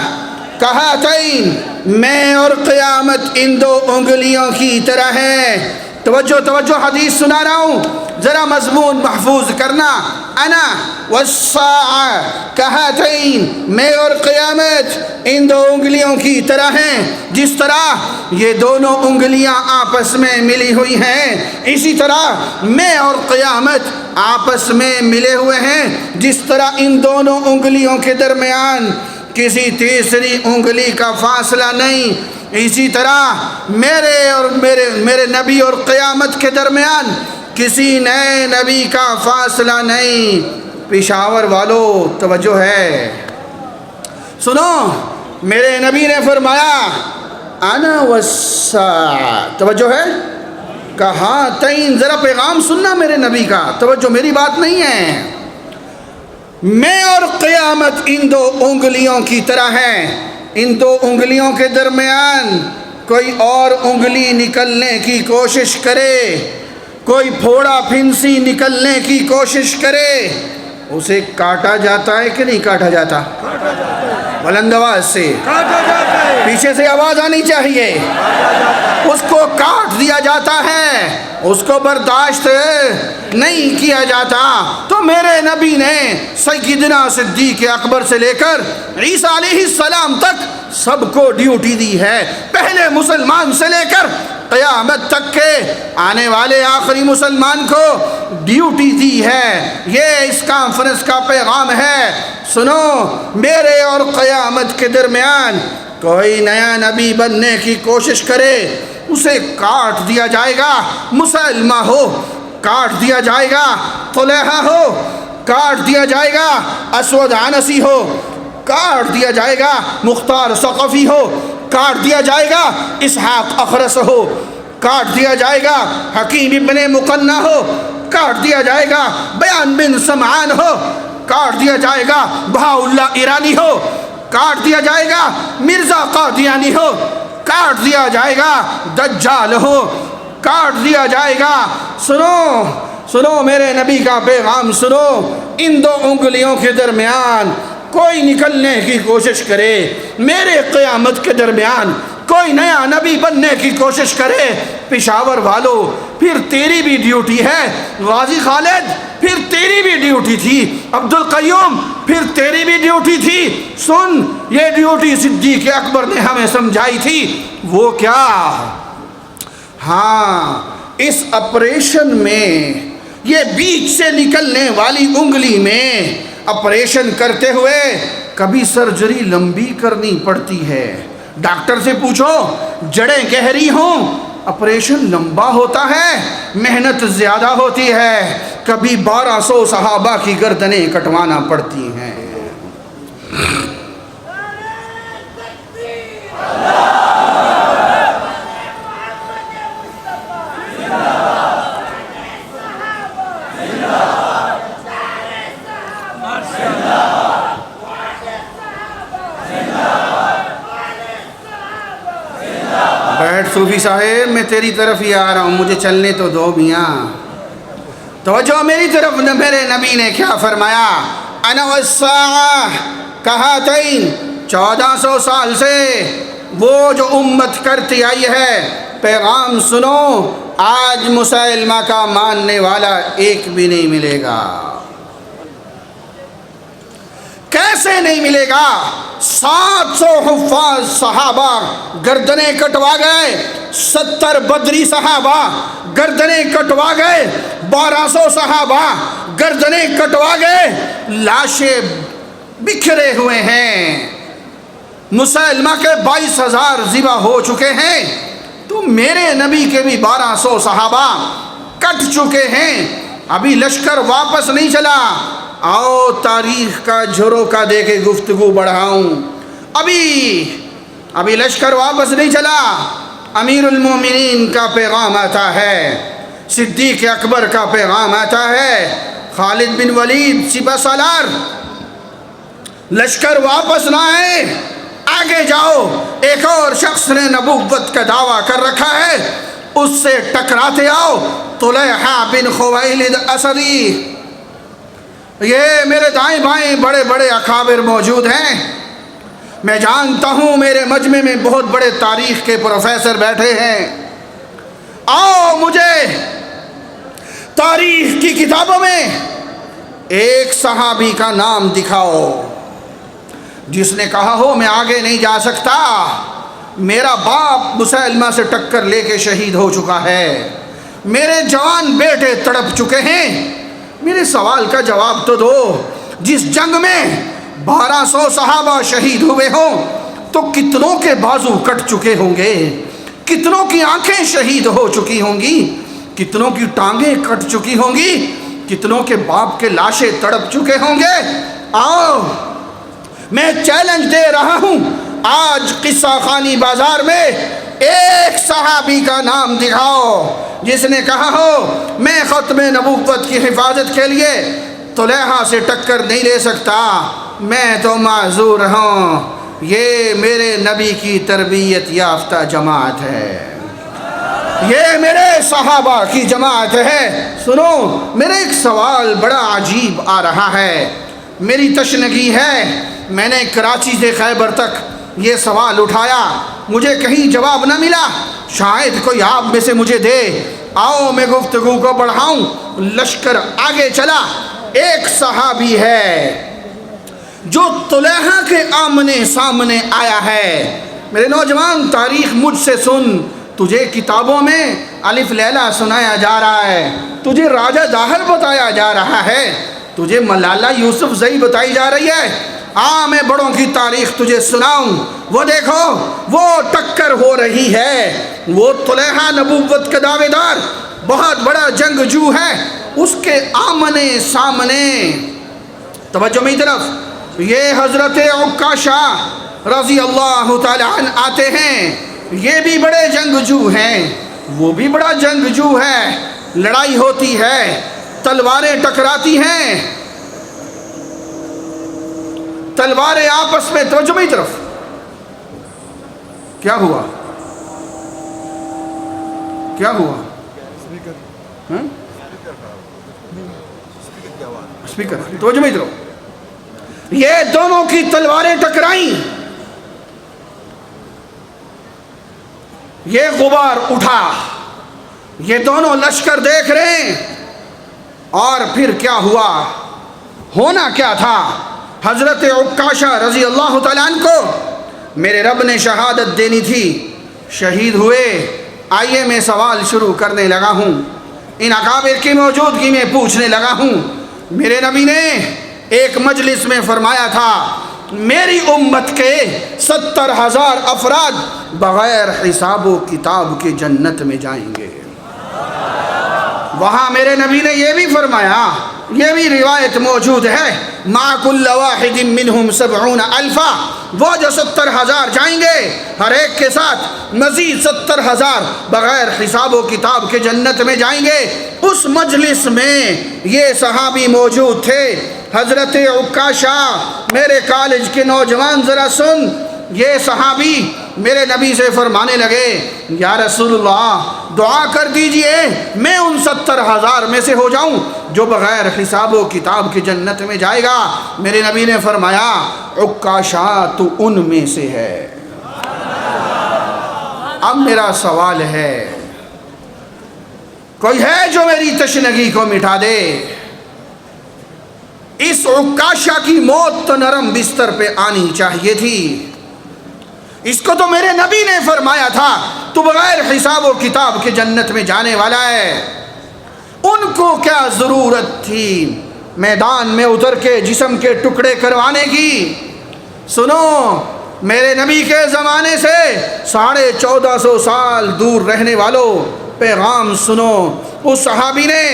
کہاتین، میں اور قیامت ان دو انگلیوں کی طرح ہے. توجہ توجہ، حدیث سنا رہا ہوں، ذرا مضمون محفوظ کرنا. انا والساعہ کہاتین، میں اور قیامت ان دو انگلیوں کی طرح ہیں. جس طرح یہ دونوں انگلیاں آپس میں ملی ہوئی ہیں، اسی طرح میں اور قیامت آپس میں ملے ہوئے ہیں. جس طرح ان دونوں انگلیوں کے درمیان کسی تیسری انگلی کا فاصلہ نہیں، اسی طرح میرے نبی اور قیامت کے درمیان کسی نئے نبی کا فاصلہ نہیں. پشاور والو توجہ ہے، سنو. میرے نبی نے فرمایا انا والساعہ، توجہ ہے، کہا تین. ذرا پیغام سننا میرے نبی کا، توجہ، میری بات نہیں ہے. میں اور قیامت ان دو انگلیوں کی طرح ہیں. ان دو انگلیوں کے درمیان کوئی اور انگلی نکلنے کی کوشش کرے، کوئی پھوڑا پھنسی نکلنے کی کوشش کرے، اسے کاٹا جاتا ہے کہ نہیں کاٹا جاتا؟ بلند آواز سے، پیچھے سے آواز آنی چاہیے. اس کو کاٹ دیا جاتا ہے، اس کو برداشت نہیں کیا جاتا. تو میرے نبی نے سیدنا صدیق اکبر سے لے کر عیسیٰ علیہ السلام تک سب کو ڈیوٹی دی ہے. پہلے مسلمان سے لے کر قیامت تک کے آنے والے آخری مسلمان کو ڈیوٹی دی ہے. یہ اس کانفرنس کا پیغام ہے. سنو، میرے اور قیامت کے درمیان کوئی نیا نبی بننے کی کوشش کرے، اسے کاٹ دیا جائے گا. مسلمہ ہو کاٹ دیا جائے گا، طلحہ ہو کاٹ دیا جائے گا، اسود عنسی ہو کاٹ دیا جائے گا، مختار ثقفی ہو کاٹ دیا جائے گا، اسحاق اخرس ہو کاٹ دیا جائے گا، حکیم ابن مقنع ہو کاٹ دیا جائے گا، بیان بن سمعان ہو کاٹ دیا جائے گا، بہاء اللہ ایرانی ہو کاٹ دیا جائے گا، مرزا قادیانی ہو کاٹ دیا جائے گا، دجال ہو کاٹ دیا جائے گا. سنو سنو، میرے نبی کا پیغام سنو. ان دو انگلیوں کے درمیان کوئی نکلنے کی کوشش کرے، میرے قیامت کے درمیان کوئی نیا نبی بننے کی کوشش کرے، پشاور والو پھر تیری بھی ڈیوٹی ہے. غازی خالد پھر تیری بھی ڈیوٹی تھی. عبد القیوم پھر تیری بھی ڈیوٹی تھی. سن، یہ ڈیوٹی صدیق اکبر نے ہمیں سمجھائی تھی. وہ کیا؟ ہاں، اس آپریشن میں، یہ بیچ سے نکلنے والی انگلی میں آپریشن کرتے ہوئے کبھی سرجری لمبی کرنی پڑتی ہے. ڈاکٹر سے پوچھو، جڑیں گہری ہوں آپریشن لمبا ہوتا ہے، محنت زیادہ ہوتی ہے. کبھی 1200 صحابہ کی گردنیں کٹوانا پڑتی ہیں. بیٹھ صوفی صاحب، میں تیری طرف ہی آ رہا ہوں، مجھے چلنے تو دو میاں. توجہ میری طرف. میرے نبی نے کیا فرمایا؟ انا والساعہ کہاتین. 1400 سال سے وہ جو امت کرتی آئی ہے، پیغام سنو، آج مسلمہ کا ماننے والا ایک بھی نہیں ملے گا. کیسے نہیں ملے گا؟ 700 حفاظ صحابہ گردنیں کٹوا گئے، 70 بدری صحابہ گردنیں کٹوا گئے، 1200 صحابہ گردنیں کٹوا گئے. لاشیں بکھرے ہوئے ہیں. مسلمہ کے 22,000 ذبح ہو چکے ہیں. تو میرے نبی کے بھی 1200 صحابہ کٹ چکے ہیں. ابھی لشکر واپس نہیں چلا. آؤ تاریخ کا جھروکا دے کے گفتگو بڑھاؤں. ابھی لشکر واپس نہیں چلا. امیر المومنین کا پیغام آتا ہے، صدیق اکبر کا پیغام آتا ہے، خالد بن ولید سپہ سالار لشکر واپس نہ آئے، آگے جاؤ، ایک اور شخص نے نبوت کا دعویٰ کر رکھا ہے، اس سے ٹکراتے آؤ، طلحہ بن خویلد اسدی۔ یہ میرے دائیں بائیں بڑے بڑے اکابر موجود ہیں، میں جانتا ہوں میرے مجمع میں بہت بڑے تاریخ کے پروفیسر بیٹھے ہیں، آؤ مجھے تاریخ کی کتابوں میں ایک صحابی کا نام دکھاؤ جس نے کہا ہو میں آگے نہیں جا سکتا، میرا باپ مسیلمہ سے ٹکر لے کے شہید ہو چکا ہے، میرے جوان بیٹے تڑپ چکے ہیں، میرے سوال کا جواب تو دو، جس جنگ میں 1200 صحابہ شہید ہوئے ہوں تو کتنوں کے بازو کٹ چکے ہوں گے، کتنوں کی آنکھیں شہید ہو چکی ہوں گی، کتنوں کی ٹانگیں کٹ چکی ہوں گی، کتنوں کے باپ کے لاشیں تڑپ چکے ہوں گے۔ آؤ میں چیلنج دے رہا ہوں، آج قصہ خانی بازار میں ایک صحابی کا نام دکھاؤ جس نے کہا ہو میں ختم نبوت کی حفاظت کے لیے طلحہ سے ٹکر نہیں لے سکتا، میں تو معذور ہوں، یہ میرے نبی کی تربیت یافتہ جماعت ہے، یہ میرے صحابہ کی جماعت ہے۔ سنو، میرا ایک سوال بڑا عجیب آ رہا ہے، میری تشنگی ہے، میں نے کراچی سے خیبر تک یہ سوال اٹھایا، مجھے کہیں جواب نہ ملا، شاید کوئی آپ میں سے مجھے دے۔ آؤ میں گفتگو کو بڑھاؤں، لشکر آگے چلا، ایک صحابی ہے جو طلحہ کے آمنے سامنے آیا ہے۔ میرے نوجوان تاریخ مجھ سے سن، تجھے کتابوں میں الف لیلہ سنایا جا رہا ہے، تجھے راجہ داہر بتایا جا رہا ہے، تجھے ملالہ یوسف زئی بتائی جا رہی ہے، میں بڑوں کی تاریخ تجھے سناؤں۔ وہ دیکھو وہ ٹکر ہو رہی ہے، وہ طلحہ نبوت کا دعوے دار بہت بڑا جنگجو ہے، اس کے آمنے سامنے توجہ میری طرف یہ حضرت عکاشہ رضی اللہ تعالی عنہ آتے ہیں، یہ بھی بڑے جنگجو ہیں، وہ بھی بڑا جنگجو ہے، لڑائی ہوتی ہے، تلواریں ٹکراتی ہیں، تلواریں آپس میں، توجہ میری طرف، کیا ہوا کیا ہوا؟ اسپیکر، توجہ میری طرف، یہ دونوں کی تلواریں ٹکرائیں، یہ غبار اٹھا، یہ دونوں لشکر دیکھ رہے ہیں، اور پھر کیا ہوا؟ ہونا کیا تھا؟ حضرت عکاشہ رضی اللہ تعالیٰ عنہ کو میرے رب نے شہادت دینی تھی، شہید ہوئے۔ آئیے میں سوال شروع کرنے لگا ہوں، ان اکابر کی موجودگی میں پوچھنے لگا ہوں۔ میرے نبی نے ایک مجلس میں فرمایا تھا میری امت کے 70,000 افراد بغیر حساب و کتاب کے جنت میں جائیں گے۔ وہاں میرے نبی نے یہ بھی فرمایا، یہ بھی روایت موجود ہے، مَعَ كُلَّ وَاحِدٍ مِّنْهُمْ 70,000، وہ جو 70,000 جائیں گے، ہر ایک کے ساتھ مزید 70,000 بغیر حساب و کتاب کے جنت میں جائیں گے۔ اس مجلس میں یہ صحابی موجود تھے، حضرت عکاشہ۔ میرے کالج کے نوجوان ذرا سن، یہ صحابی میرے نبی سے فرمانے لگے یا رسول اللہ دعا کر دیجئے میں ان 70,000 میں سے ہو جاؤں جو بغیر حساب و کتاب کی جنت میں جائے گا۔ میرے نبی نے فرمایا عکاشہ تو ان میں سے ہے۔ اب میرا سوال ہے، کوئی ہے جو میری تشنگی کو مٹا دے؟ اس عکاشہ کی موت تو نرم بستر پہ آنی چاہیے تھی، اس کو تو میرے نبی نے فرمایا تھا تو بغیر حساب و کتاب کے جنت میں جانے والا ہے۔ ان کو کیا ضرورت تھی میدان میں اتر کے جسم کے ٹکڑے کروانے کی؟ سنو، میرے نبی کے زمانے سے 1450 سال دور رہنے والوں پیغام سنو۔ اس صحابی نے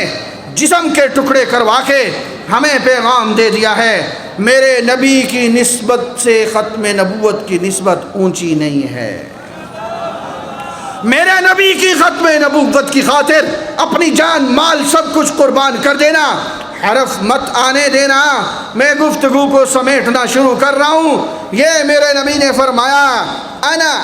جسم کے ٹکڑے کروا کے ہمیں پیغام دے دیا ہے، میرے نبی کی نسبت سے ختم نبوت کی نسبت اونچی نہیں ہے۔ میرے نبی کی ختم نبوت کی خاطر اپنی جان مال سب کچھ قربان کر دینا، حرف مت آنے دینا۔ میں گفتگو کو سمیٹنا شروع کر رہا ہوں۔ یہ میرے نبی نے فرمایا انا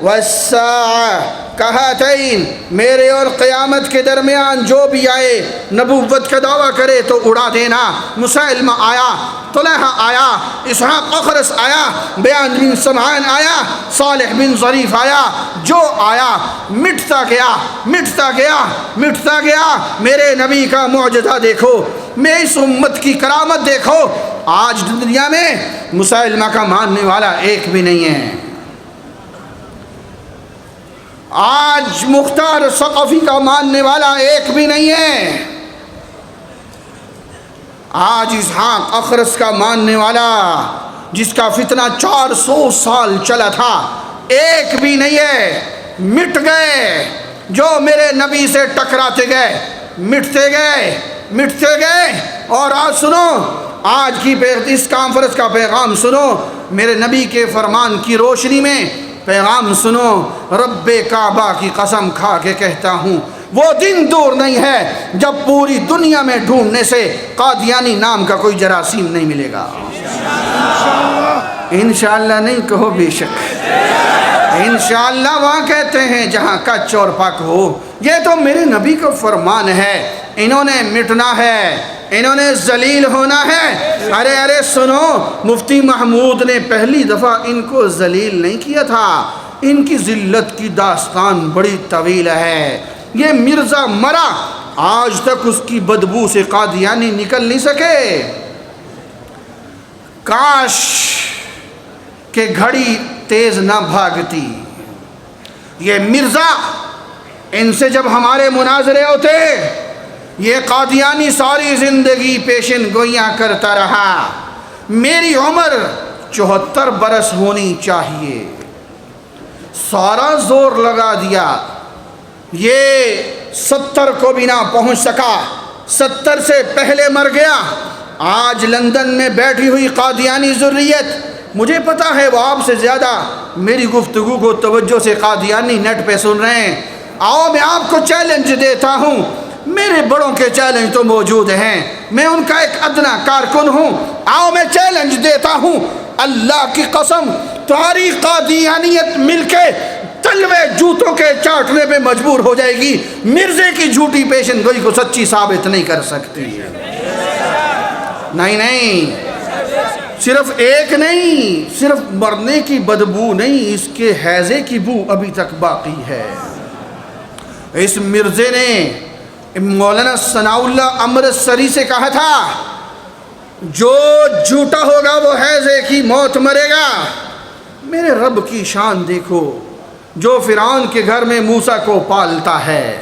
والساعہ کہاتین، میرے اور قیامت کے درمیان جو بھی آئے نبوت کا دعویٰ کرے تو اڑا دینا۔ مسیلمہ آیا، طلحہ آیا، اسحاق اخرس آیا، بیان بن سمعان آیا، صالح بن ظریف آیا، جو آیا مٹتا گیا مٹتا گیا مٹتا گیا۔ میرے نبی کا معجزہ دیکھو، میں اس امت کی کرامت دیکھو، آج دنیا میں مسیلمہ کا ماننے والا ایک بھی نہیں ہے۔ آج مختار ثقفی کا ماننے والا ایک بھی نہیں ہے۔ آج اسحاق اخرس کا ماننے والا، جس کا فتنہ 400 سال چلا تھا، ایک بھی نہیں ہے۔ مٹ گئے جو میرے نبی سے ٹکراتے گئے، مٹتے گئے مٹتے گئے۔ اور آج سنو، آج کی اس کانفرنس کا پیغام سنو، میرے نبی کے فرمان کی روشنی میں پیغام سنو۔ رب کعبہ کی قسم کھا کے کہتا ہوں، وہ دن دور نہیں ہے جب پوری دنیا میں ڈھونڈنے سے قادیانی نام کا کوئی جراثیم نہیں ملے گا۔ انشاءاللہ نہیں کہو بے شک، انشاءاللہ وہاں کہتے ہیں جہاں کچ اور پک ہو۔ یہ تو میرے نبی کا فرمان ہے۔ انہوں نے مٹنا ہے، انہوں نے ذلیل ہونا ہے۔ ارے سنو، مفتی محمود نے پہلی دفعہ ان کو ذلیل نہیں کیا تھا۔ ان کی ذلت کی داستان بڑی طویل ہے۔ یہ مرزا مرا، آج تک اس کی بدبو سے قادیانی نکل نہیں سکے۔ کاش کہ گھڑی تیز نہ بھاگتی۔ یہ مرزا، ان سے جب ہمارے مناظرے ہوتے، یہ قادیانی ساری زندگی پیشن گوئیاں کرتا رہا۔ میری عمر 74 برس ہونی چاہیے، سارا زور لگا دیا، یہ 70 کو بھی نہ پہنچ سکا، 70 سے پہلے مر گیا۔ آج لندن میں بیٹھی ہوئی قادیانی ذریت، مجھے پتا ہے وہ آپ سے زیادہ میری گفتگو کو توجہ سے قادیانی نیٹ پہ سن رہے ہیں۔ آؤ میں آپ کو چیلنج دیتا ہوں، میرے بڑوں کے چیلنج تو موجود ہیں، میں ان کا ایک ادنا کارکن ہوں۔ آؤ میں چیلنج دیتا ہوں، اللہ کی قسم تمہاری قادیانیت مل کے تلوے جوتوں کے چاٹنے پہ مجبور ہو جائے گی، مرزے کی جھوٹی پیشن گوئی کو سچی ثابت نہیں کر سکتی۔ نہیں، صرف ایک نہیں، صرف مرنے کی بدبو نہیں، اس کے ہیضے کی بو ابھی تک باقی ہے۔ اس مرزے نے مولانا ثناء اللہ امرتسری سے کہا تھا، جو جھوٹا ہوگا وہ ہیضے کی موت مرے گا۔ میرے رب کی شان دیکھو، جو فرعون کے گھر میں موسیٰ کو پالتا ہے۔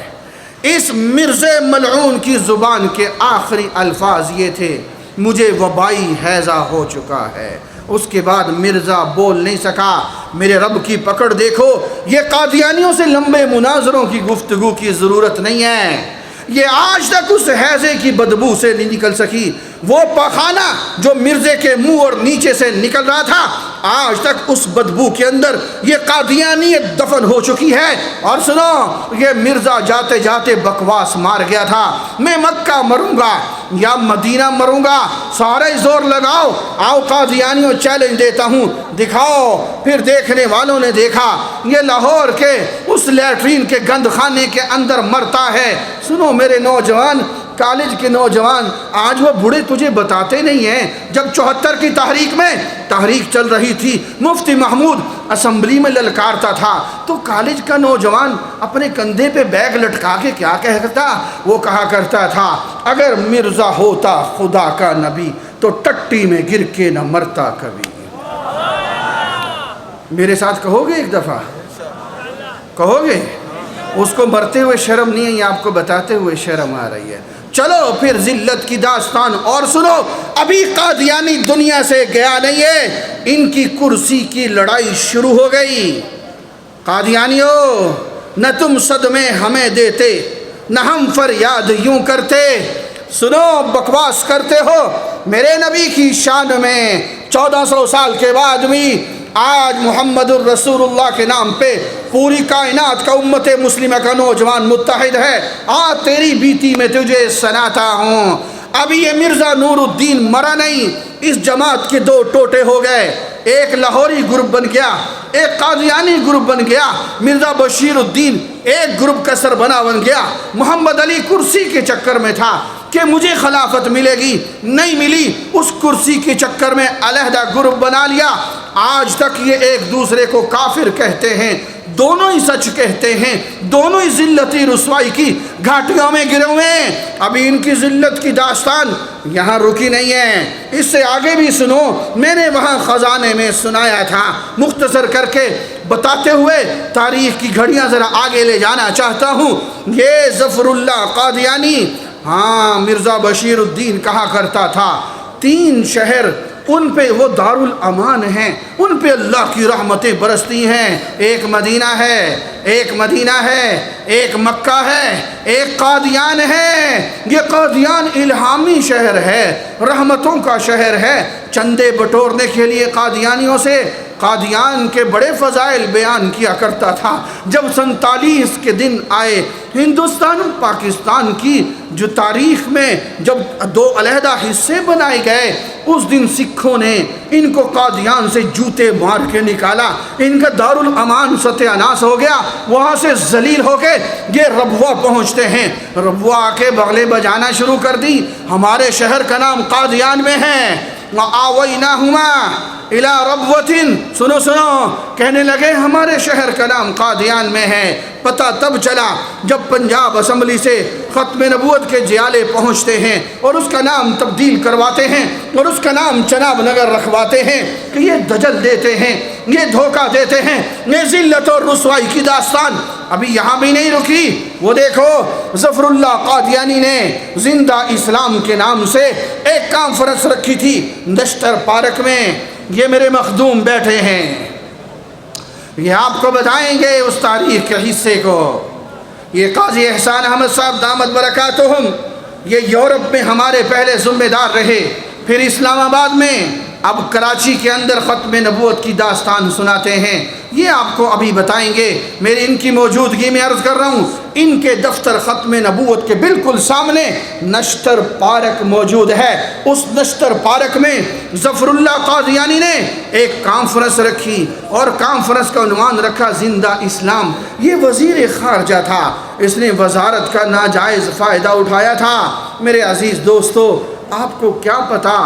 اس مرزے ملعون کی زبان کے آخری الفاظ یہ تھے، مجھے وبائی ہیضہ ہو چکا ہے۔ اس کے بعد مرزا بول نہیں سکا۔ میرے رب کی پکڑ دیکھو، یہ قادیانیوں سے لمبے مناظروں کی گفتگو کی ضرورت نہیں ہے۔ یہ آج تک اس ہیضے کی بدبو سے نہیں نکل سکی۔ وہ پخانہ جو مرزے کے منہ اور نیچے سے نکل رہا تھا، آج تک اس بدبو کے اندر یہ قادیانیت دفن ہو چکی ہے۔ اور سنو، یہ مرزا جاتے جاتے بکواس مار گیا تھا، میں مکہ مروں گا یا مدینہ مروں گا، سارے زور لگاؤ، آؤ قادیانیوں چیلنج دیتا ہوں، دکھاؤ۔ پھر دیکھنے والوں نے دیکھا، یہ لاہور کے اس لیٹرین کے گند خانے کے اندر مرتا ہے۔ سنو میرے نوجوان، کالج کے نوجوان، آج وہ بوڑھے تجھے بتاتے نہیں ہیں، جب 74 کی تحریک چل رہی تھی، مفتی محمود اسمبلی میں للکارتا تھا، تو کالج کا نوجوان اپنے کندھے پہ بیگ لٹکا کے کیا کہتا؟ وہ کہا کرتا تھا، اگر مرزا ہوتا خدا کا نبی تو ٹٹی میں گر کے نہ مرتا کبھی۔ میرے ساتھ کہو گے ایک دفعہ؟ کہو گے؟ اس کو مرتے ہوئے شرم نہیں ہے، یہ آپ کو بتاتے ہوئے شرم آ رہی ہے۔ چلو پھر ذلت کی داستان اور سنو۔ ابھی قادیانی دنیا سے گیا نہیں ہے، ان کی کرسی کی لڑائی شروع ہو گئی۔ قادیانیوں، نہ تم صدمے ہمیں دیتے، نہ ہم فریاد یوں کرتے۔ سنو، بکواس کرتے ہو میرے نبی کی شان میں، 1400 سال کے بعد بھی آج محمد الرسول اللہ کے نام پہ پوری کائنات کا امت مسلمہ کا نوجوان متحد ہے، تیری بیتی میں تجھے سناتا ہوں۔ ابھی یہ مرزا نور الدین مرا نہیں، اس جماعت کے دو ٹوٹے ہو گئے، ایک لاہوری گروپ بن گیا، ایک قادیانی گروپ بن گیا، مرزا بشیر الدین ایک گروپ کا سربراہ بن گیا۔ محمد علی کرسی کے چکر میں تھا کہ مجھے خلافت ملے گی، نہیں ملی، اس کرسی کے چکر میں علیحدہ گروپ بنا لیا۔ آج تک یہ ایک دوسرے کو کافر کہتے ہیں، دونوں ہی سچ کہتے ہیں، دونوں ہی ذلتی رسوائی کی گھاٹیوں میں گرے ہوئے ہیں۔ ابھی ان کی ذلت کی داستان یہاں رکی نہیں ہے، اس سے آگے بھی سنو، میں نے وہاں خزانے میں سنایا تھا۔ مختصر کر کے بتاتے ہوئے تاریخ کی گھڑیاں ذرا آگے لے جانا چاہتا ہوں۔ یہ ظفر اللہ قادیانی مرزا بشیر الدین کہا کرتا تھا 3 شہر ان پہ وہ دارالامان ہیں، ان پہ اللہ کی رحمتیں برستی ہیں۔ ایک مدینہ ہے، ایک مدینہ ہے، ایک مکہ ہے، ایک قادیان ہے۔ یہ قادیان الہامی شہر ہے، رحمتوں کا شہر ہے۔ چندے بٹورنے کے لیے قادیانیوں سے قادیان کے بڑے فضائل بیان کیا کرتا تھا۔ جب 47 کے دن آئے، ہندوستان اور پاکستان کی جو تاریخ میں جب 2 علیحدہ حصے بنائے گئے، اس دن سکھوں نے ان کو قادیان سے جوتے مار کے نکالا، ان کا دارالامان ستیہ ناس ہو گیا۔ وہاں سے ذلیل ہو کے یہ ربوہ پہنچتے ہیں، ربوہ آ کے بغلے بجانا شروع کر دی، ہمارے شہر کا نام قادیان میں ہے۔ وَآوَيْنَاهُمَا إِلَىٰ رَبْوَةٍ، سنو کہنے لگے ہمارے شہر کا نام قادیان میں ہے۔ پتہ تب چلا جب پنجاب اسمبلی سے ختم نبوت کے جیالے پہنچتے ہیں اور اس کا نام تبدیل کرواتے ہیں اور اس کا نام چناب نگر رکھواتے ہیں کہ یہ دجل دیتے ہیں، یہ دھوکہ دیتے ہیں، یہ ذلت اور رسوائی کی داستان ابھی یہاں بھی نہیں رکی۔ وہ دیکھو ظفر اللہ قادیانی نے زندہ اسلام کے نام سے ایک کانفرنس رکھی تھی نشتر پارک میں۔ یہ میرے مخدوم بیٹھے ہیں، یہ آپ کو بتائیں گے اس تاریخ کے حصے کو۔ یہ قاضی احسان احمد صاحب دامت برکاتہم، یہ یورپ میں ہمارے پہلے ذمہ دار رہے، پھر اسلام آباد میں، اب کراچی کے اندر ختم نبوت کی داستان سناتے ہیں۔ یہ آپ کو ابھی بتائیں گے، میری ان کی موجودگی میں عرض کر رہا ہوں۔ ان کے دفتر ختم نبوت کے بالکل سامنے نشتر پارک موجود ہے۔ اس نشتر پارک میں ظفر اللہ قادیانی نے ایک کانفرنس رکھی اور کانفرنس کا عنوان رکھا زندہ اسلام۔ یہ وزیر خارجہ تھا، اس نے وزارت کا ناجائز فائدہ اٹھایا تھا۔ میرے عزیز دوستو، آپ کو کیا پتا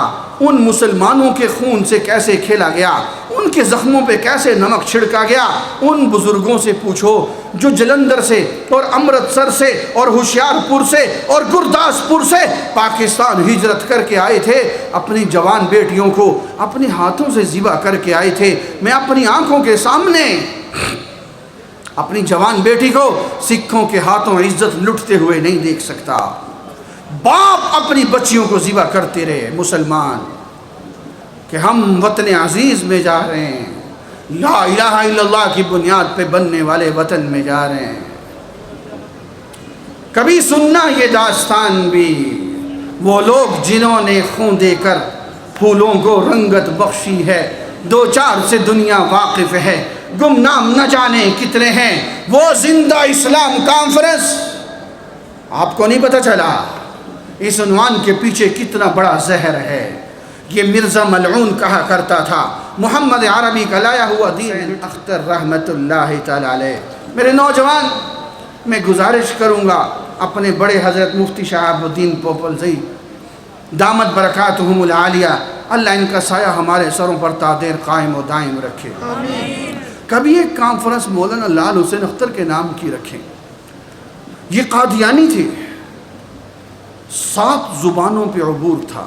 ان مسلمانوں کے خون سے کیسے کھیلا گیا، ان کے زخموں پہ کیسے نمک چھڑکا گیا۔ ان بزرگوں سے پوچھو جو جلندر سے اور امرتسر سے اور ہوشیارپور سے اور گرداسپور سے پاکستان ہجرت کر کے آئے تھے، اپنی جوان بیٹیوں کو اپنے ہاتھوں سے ذبح کر کے آئے تھے۔ میں اپنی آنکھوں کے سامنے اپنی جوان بیٹی کو سکھوں کے ہاتھوں عزت لٹتے ہوئے نہیں دیکھ سکتا۔ باپ اپنی بچیوں کو ذبح کرتے رہے مسلمان کہ ہم وطن عزیز میں جا رہے ہیں، لا الہ الا اللہ کی بنیاد پہ بننے والے وطن میں جا رہے ہیں۔ کبھی سننا یہ داستان بھی، وہ لوگ جنہوں نے خون دے کر پھولوں کو رنگت بخشی ہے، 2-4 سے دنیا واقف ہے، گمنام نہ جانے کتنے ہیں۔ وہ زندہ اسلام کانفرنس، آپ کو نہیں پتہ چلا اس عنوان کے پیچھے کتنا بڑا زہر ہے۔ یہ مرزا ملعون کہا کرتا تھا، محمد عربی کا لایا ہوا دین اختر رحمت اللہ تعالی علیہ۔ میرے نوجوان، میں گزارش کروں گا اپنے بڑے حضرت مفتی شہاب الدین پوپلزئی دامت برکاتہم العالیہ، اللہ ان کا سایہ ہمارے سروں پر تا دیر قائم و دائم رکھے۔ کبھی ایک کانفرنس مولانا لال حسین اختر کے نام کی رکھیں۔ یہ قادیانی تھے، 7 زبانوں پہ عبور تھا،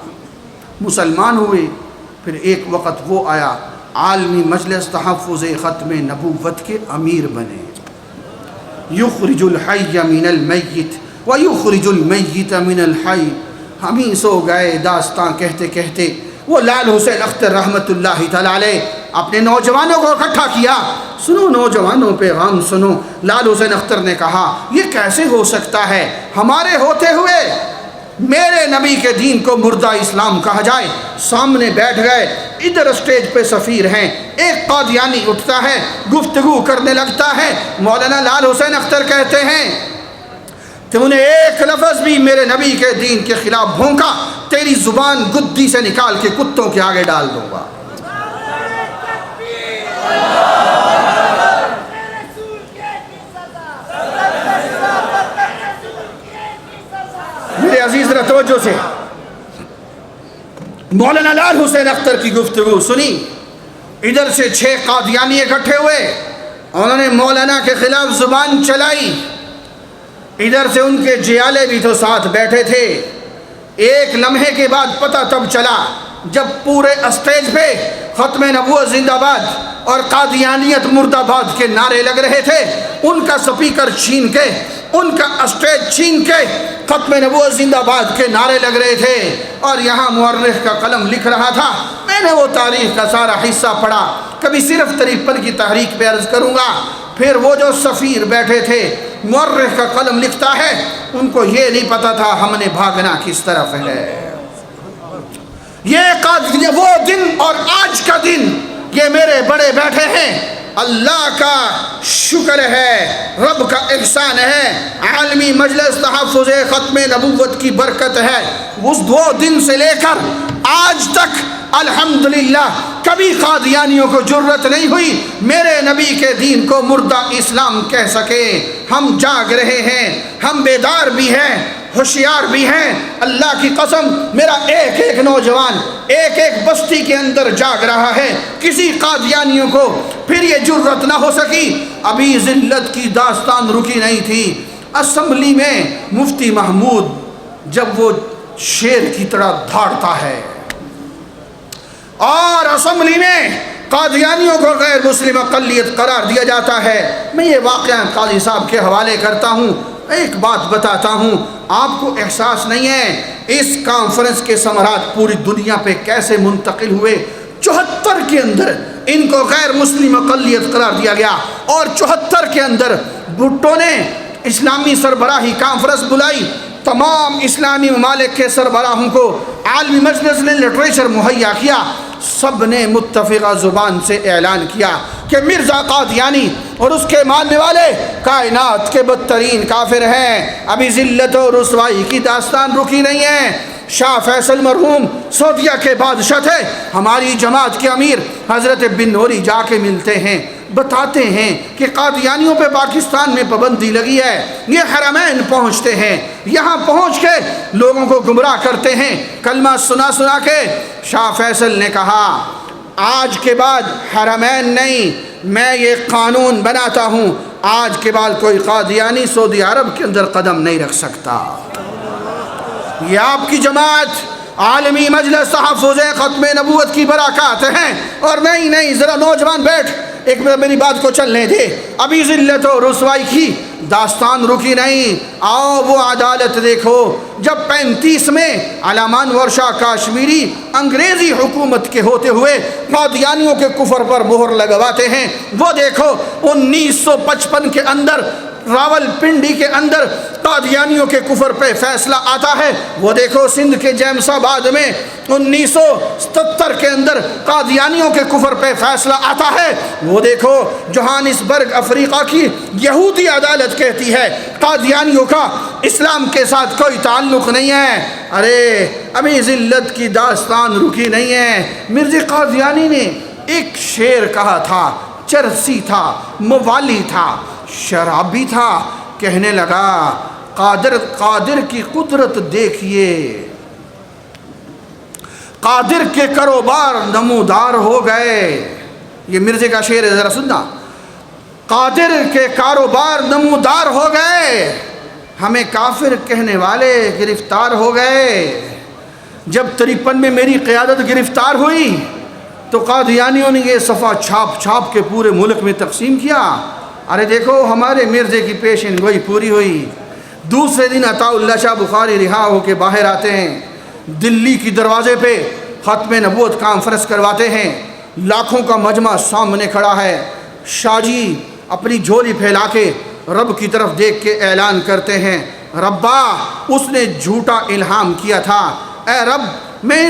مسلمان ہوئے۔ پھر ایک وقت وہ آیا، عالمی مجلس تحفظ ختم نبوت کے امیر بنے۔ یخرج الحی من المیت ویخرج المیت من الحی۔ ہم ہی سو گئے داستان کہتے کہتے۔ وہ لال حسین اختر رحمت اللہ تعالی علیہ اپنے نوجوانوں کو اکٹھا کیا۔ سنو نوجوانوں پیغام سنو۔ لال حسین اختر نے کہا یہ کیسے ہو سکتا ہے، ہمارے ہوتے ہوئے میرے نبی کے دین کو مردہ اسلام کہا جائے۔ سامنے بیٹھ گئے، ادھر اسٹیج پہ سفیر ہیں، ایک قادیانی اٹھتا ہے، گفتگو کرنے لگتا ہے۔ مولانا لال حسین اختر کہتے ہیں تو نے ایک لفظ بھی میرے نبی کے دین کے خلاف بھونکا، تیری زبان گدی سے نکال کے کتوں کے آگے ڈال دوں گا۔ میرے عزیز ذرا توجہ سے مولانا لال حسین اختر کی گفتگو سنی۔ ادھر سے 6 قادیانی اکٹھے ہوئے، انہوں نے مولانا کے خلاف زبان چلائی۔ ادھر سے ان کے جیالے بھی تو ساتھ بیٹھے تھے۔ ایک لمحے کے بعد پتہ تب چلا جب پورے اسٹیج پہ ختم نبوت زندہ باد اور قادیانیت مرد آباد کے نعرے لگ رہے تھے، ان کا سپیکر چھین کے، ان کا اسٹیج چھین کے ختم نبوت زندہ باد کے نعرے لگ رہے تھے، اور یہاں مورخ کا قلم لکھ رہا تھا۔ میں نے وہ تاریخ کا سارا حصہ پڑھا، کبھی صرف 53 کی تحریک پہ عرض کروں گا۔ پھر وہ جو سفیر بیٹھے تھے، مورخ کا قلم لکھتا ہے، ان کو یہ نہیں پتا تھا ہم نے بھاگنا کس طرف ہے۔ یہ وہ دن اور آج کا دن، یہ میرے بڑے بیٹھے ہیں، اللہ کا شکر ہے، رب کا احسان ہے، عالمی مجلس تحفظ ختم نبوت کی برکت ہے۔ اس 2 دن سے لے کر آج تک الحمدللہ کبھی قادیانیوں کو جرت نہیں ہوئی میرے نبی کے دین کو مردہ اسلام کہہ سکے۔ ہم جاگ رہے ہیں، ہم بیدار بھی ہیں، ہوشیار بھی ہیں۔ اللہ کی قسم، میرا ایک ایک نوجوان ایک ایک بستی کے اندر جاگ رہا ہے۔ کسی قادیانیوں کو پھر یہ جرت نہ ہو سکی۔ ابھی ذلت کی داستان رکی نہیں تھی۔ اسمبلی میں مفتی محمود جب وہ شیر کی طرح دھاڑتا ہے اور اسمبلی میں قادیانیوں کو غیر مسلم اقلیت قرار دیا جاتا ہے، میں یہ واقعہ قاضی صاحب کے حوالے کرتا ہوں۔ ایک بات بتاتا ہوں، آپ کو احساس نہیں ہے اس کانفرنس کے ثمرات پوری دنیا پہ کیسے منتقل ہوئے۔ 74 کے اندر ان کو غیر مسلم اقلیت قرار دیا گیا، اور 74 کے اندر بھٹو نے اسلامی سربراہی کانفرنس بلائی، تمام اسلامی ممالک کے سربراہوں کو عالمی مجلس نے لٹریچر مہیا کیا، سب نے متفقہ زبان سے اعلان کیا کہ مرزا قادیانی اور اس کے ماننے والے کائنات کے بدترین کافر ہیں۔ ابھی ذلت و رسوائی کی داستان رکی نہیں ہے۔ شاہ فیصل مرحوم سعودیہ کے بادشاہ تھے، ہماری جماعت کے امیر حضرت بن نوری جا کے ملتے ہیں، بتاتے ہیں کہ قادیانیوں پہ پاکستان میں پابندی لگی ہے۔ یہ حرمین پہنچتے ہیں، یہاں پہنچ کے لوگوں کو گمراہ کرتے ہیں، کلمہ سنا کے۔ شاہ فیصل نے کہا آج کے بعد حرمین نہیں، میں یہ قانون بناتا ہوں، آج کے بعد کوئی قادیانی سعودی عرب کے اندر قدم نہیں رکھ سکتا۔ یہ آپ کی جماعت عالمی مجلس تحفظ ختم نبوت کی برکات ہیں۔ اور نہیں ذرا نوجوان بیٹھ، ایک میری بات کو چلنے دے۔ ابھی ذلت و رسوائی کی داستان رکی نہیں، آؤ وہ عدالت دیکھو جب 35 میں علامان ورشا کاشمیری انگریزی حکومت کے ہوتے ہوئے قادیانیوں کے کفر پر مہر لگواتے ہیں۔ وہ دیکھو 1955 کے اندر راول پنڈی کے اندر قادیانیوں کے کفر پہ فیصلہ آتا ہے۔ وہ دیکھو سندھ کے جیمس آباد میں 1977 کے اندر قادیانیوں کے کفر پہ فیصلہ آتا ہے۔ وہ دیکھو جوہانسبرگ افریقہ کی یہودی عدالت کہتی ہے قادیانیوں کا اسلام کے ساتھ کوئی تعلق نہیں ہے۔ ارے ابھی ذلت کی داستان رکی نہیں ہے۔ مرزا قادیانی نے ایک شعر کہا تھا، چرسی تھا، موالی تھا، شرابی تھا، کہنے لگا قادر کی قدرت دیکھیے، قادر کے کاروبار نمودار ہو گئے۔ یہ مرزے کا شعر ہے، ذرا سننا۔ قادر کے کاروبار نمودار ہو گئے، ہمیں کافر کہنے والے گرفتار ہو گئے۔ جب 53 میں میری قیادت گرفتار ہوئی تو قادیانیوں نے یہ صفحہ چھاپ کے پورے ملک میں تقسیم کیا۔ ارے دیکھو ہمارے مرزے کی پیشن گوئی پوری ہوئی۔ دوسرے دن عطا اللہ شاہ بخاری رہا ہو کے باہر آتے ہیں، دلی کی دروازے پہ ختم نبوت کانفرنس کرواتے ہیں، لاکھوں کا مجمع سامنے کھڑا ہے۔ شاہ جی اپنی جھولی پھیلا کے رب کی طرف دیکھ کے اعلان کرتے ہیں ربا اس نے جھوٹا الہام کیا تھا، اے رب میں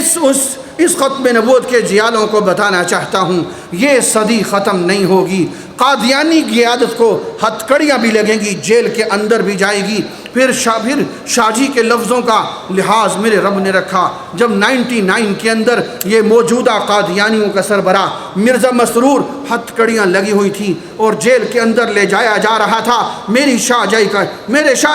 اس ختم نبوت کے جیالوں کو بتانا چاہتا ہوں، یہ صدی ختم نہیں ہوگی، قادیانی قیادت کو ہتھکڑیاں بھی لگیں گی، جیل کے اندر بھی جائے گی۔ پھر شاہ جی کے لفظوں کا لحاظ میرے رب نے رکھا، جب 99 کے اندر یہ موجودہ قادیانیوں کا سربراہ مرزا مسرور ہتھکڑیاں لگی ہوئی تھی اور جیل کے اندر لے جایا جا رہا تھا، میرے شاہ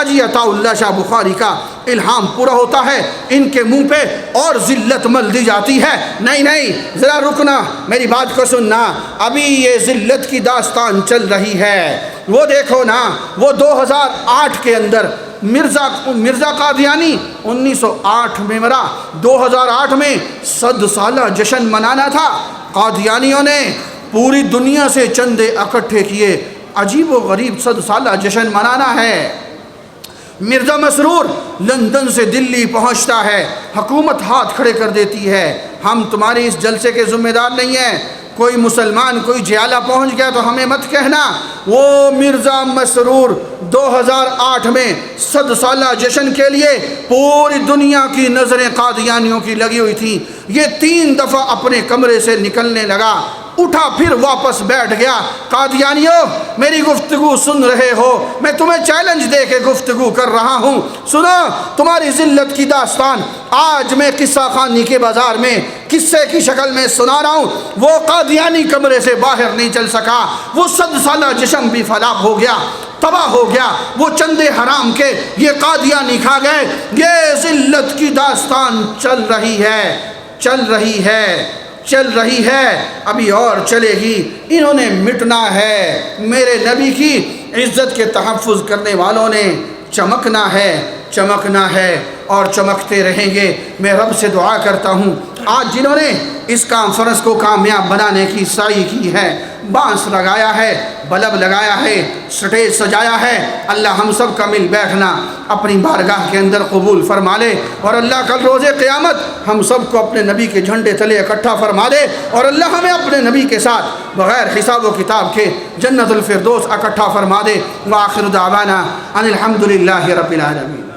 جی عطا اللہ شاہ بخاری کا الہام پورا ہوتا ہے، ان کے منہ پہ اور ذلت مل دی جاتی ہے۔ نہیں ذرا رکنا، میری بات کو سننا، ابھی یہ ذلت کی داستان چل رہی ہے۔ وہ دیکھو نا، وہ 2008 کے اندر مرزا قادیانی 1908 میں مرا، 2008 میں 100 سالہ جشن منانا تھا، قادیانیوں نے پوری دنیا سے چندے اکٹھے کیے، عجیب و غریب 100 سالہ جشن منانا ہے۔ مرزا مسرور لندن سے دلی پہنچتا ہے، حکومت ہاتھ کھڑے کر دیتی ہے، ہم تمہاری اس جلسے کے ذمہ دار نہیں ہیں، کوئی مسلمان کوئی جیالہ پہنچ گیا تو ہمیں مت کہنا۔ وہ مرزا مسرور 2008 میں 100 سالہ جشن کے لیے پوری دنیا کی نظریں قادیانیوں کی لگی ہوئی تھیں، یہ 3 دفعہ اپنے کمرے سے نکلنے لگا، اٹھا پھر واپس بیٹھ گیا۔ قادیانیوں میری گفتگو سن رہے ہو، میں تمہیں چیلنج دے کے گفتگو کر رہا ہوں، سنو تمہاری ذلت کی داستان آج میں قصہ خانی کے بازار میں قصے کی شکل میں سنا رہا ہوں۔ وہ قادیانی کمرے سے باہر نہیں چل سکا، وہ 100 سالہ جشن بھی فلاح ہو گیا، تباہ ہو گیا، وہ چندے حرام کے یہ قادیانی کھا گئے۔ یہ ذلت کی داستان چل رہی ہے، ابھی اور چلے گی، انہوں نے مٹنا ہے، میرے نبی کی عزت کے تحفظ کرنے والوں نے چمکنا ہے اور چمکتے رہیں گے۔ میں رب سے دعا کرتا ہوں آج جنہوں نے اس کانفرنس کو کامیاب بنانے کی سعی کی ہے، بانس لگایا ہے، بلب لگایا ہے، سٹیج سجایا ہے، اللہ ہم سب کا مل بیٹھنا اپنی بارگاہ کے اندر قبول فرما لے، اور اللہ کل روز قیامت ہم سب کو اپنے نبی کے جھنڈے تلے اکٹھا فرما دے، اور اللہ ہمیں اپنے نبی کے ساتھ بغیر حساب و کتاب کے جنت الفردوس اکٹھا فرما دے۔ وآخر دعوانا ان الحمد للہ رب العالمین۔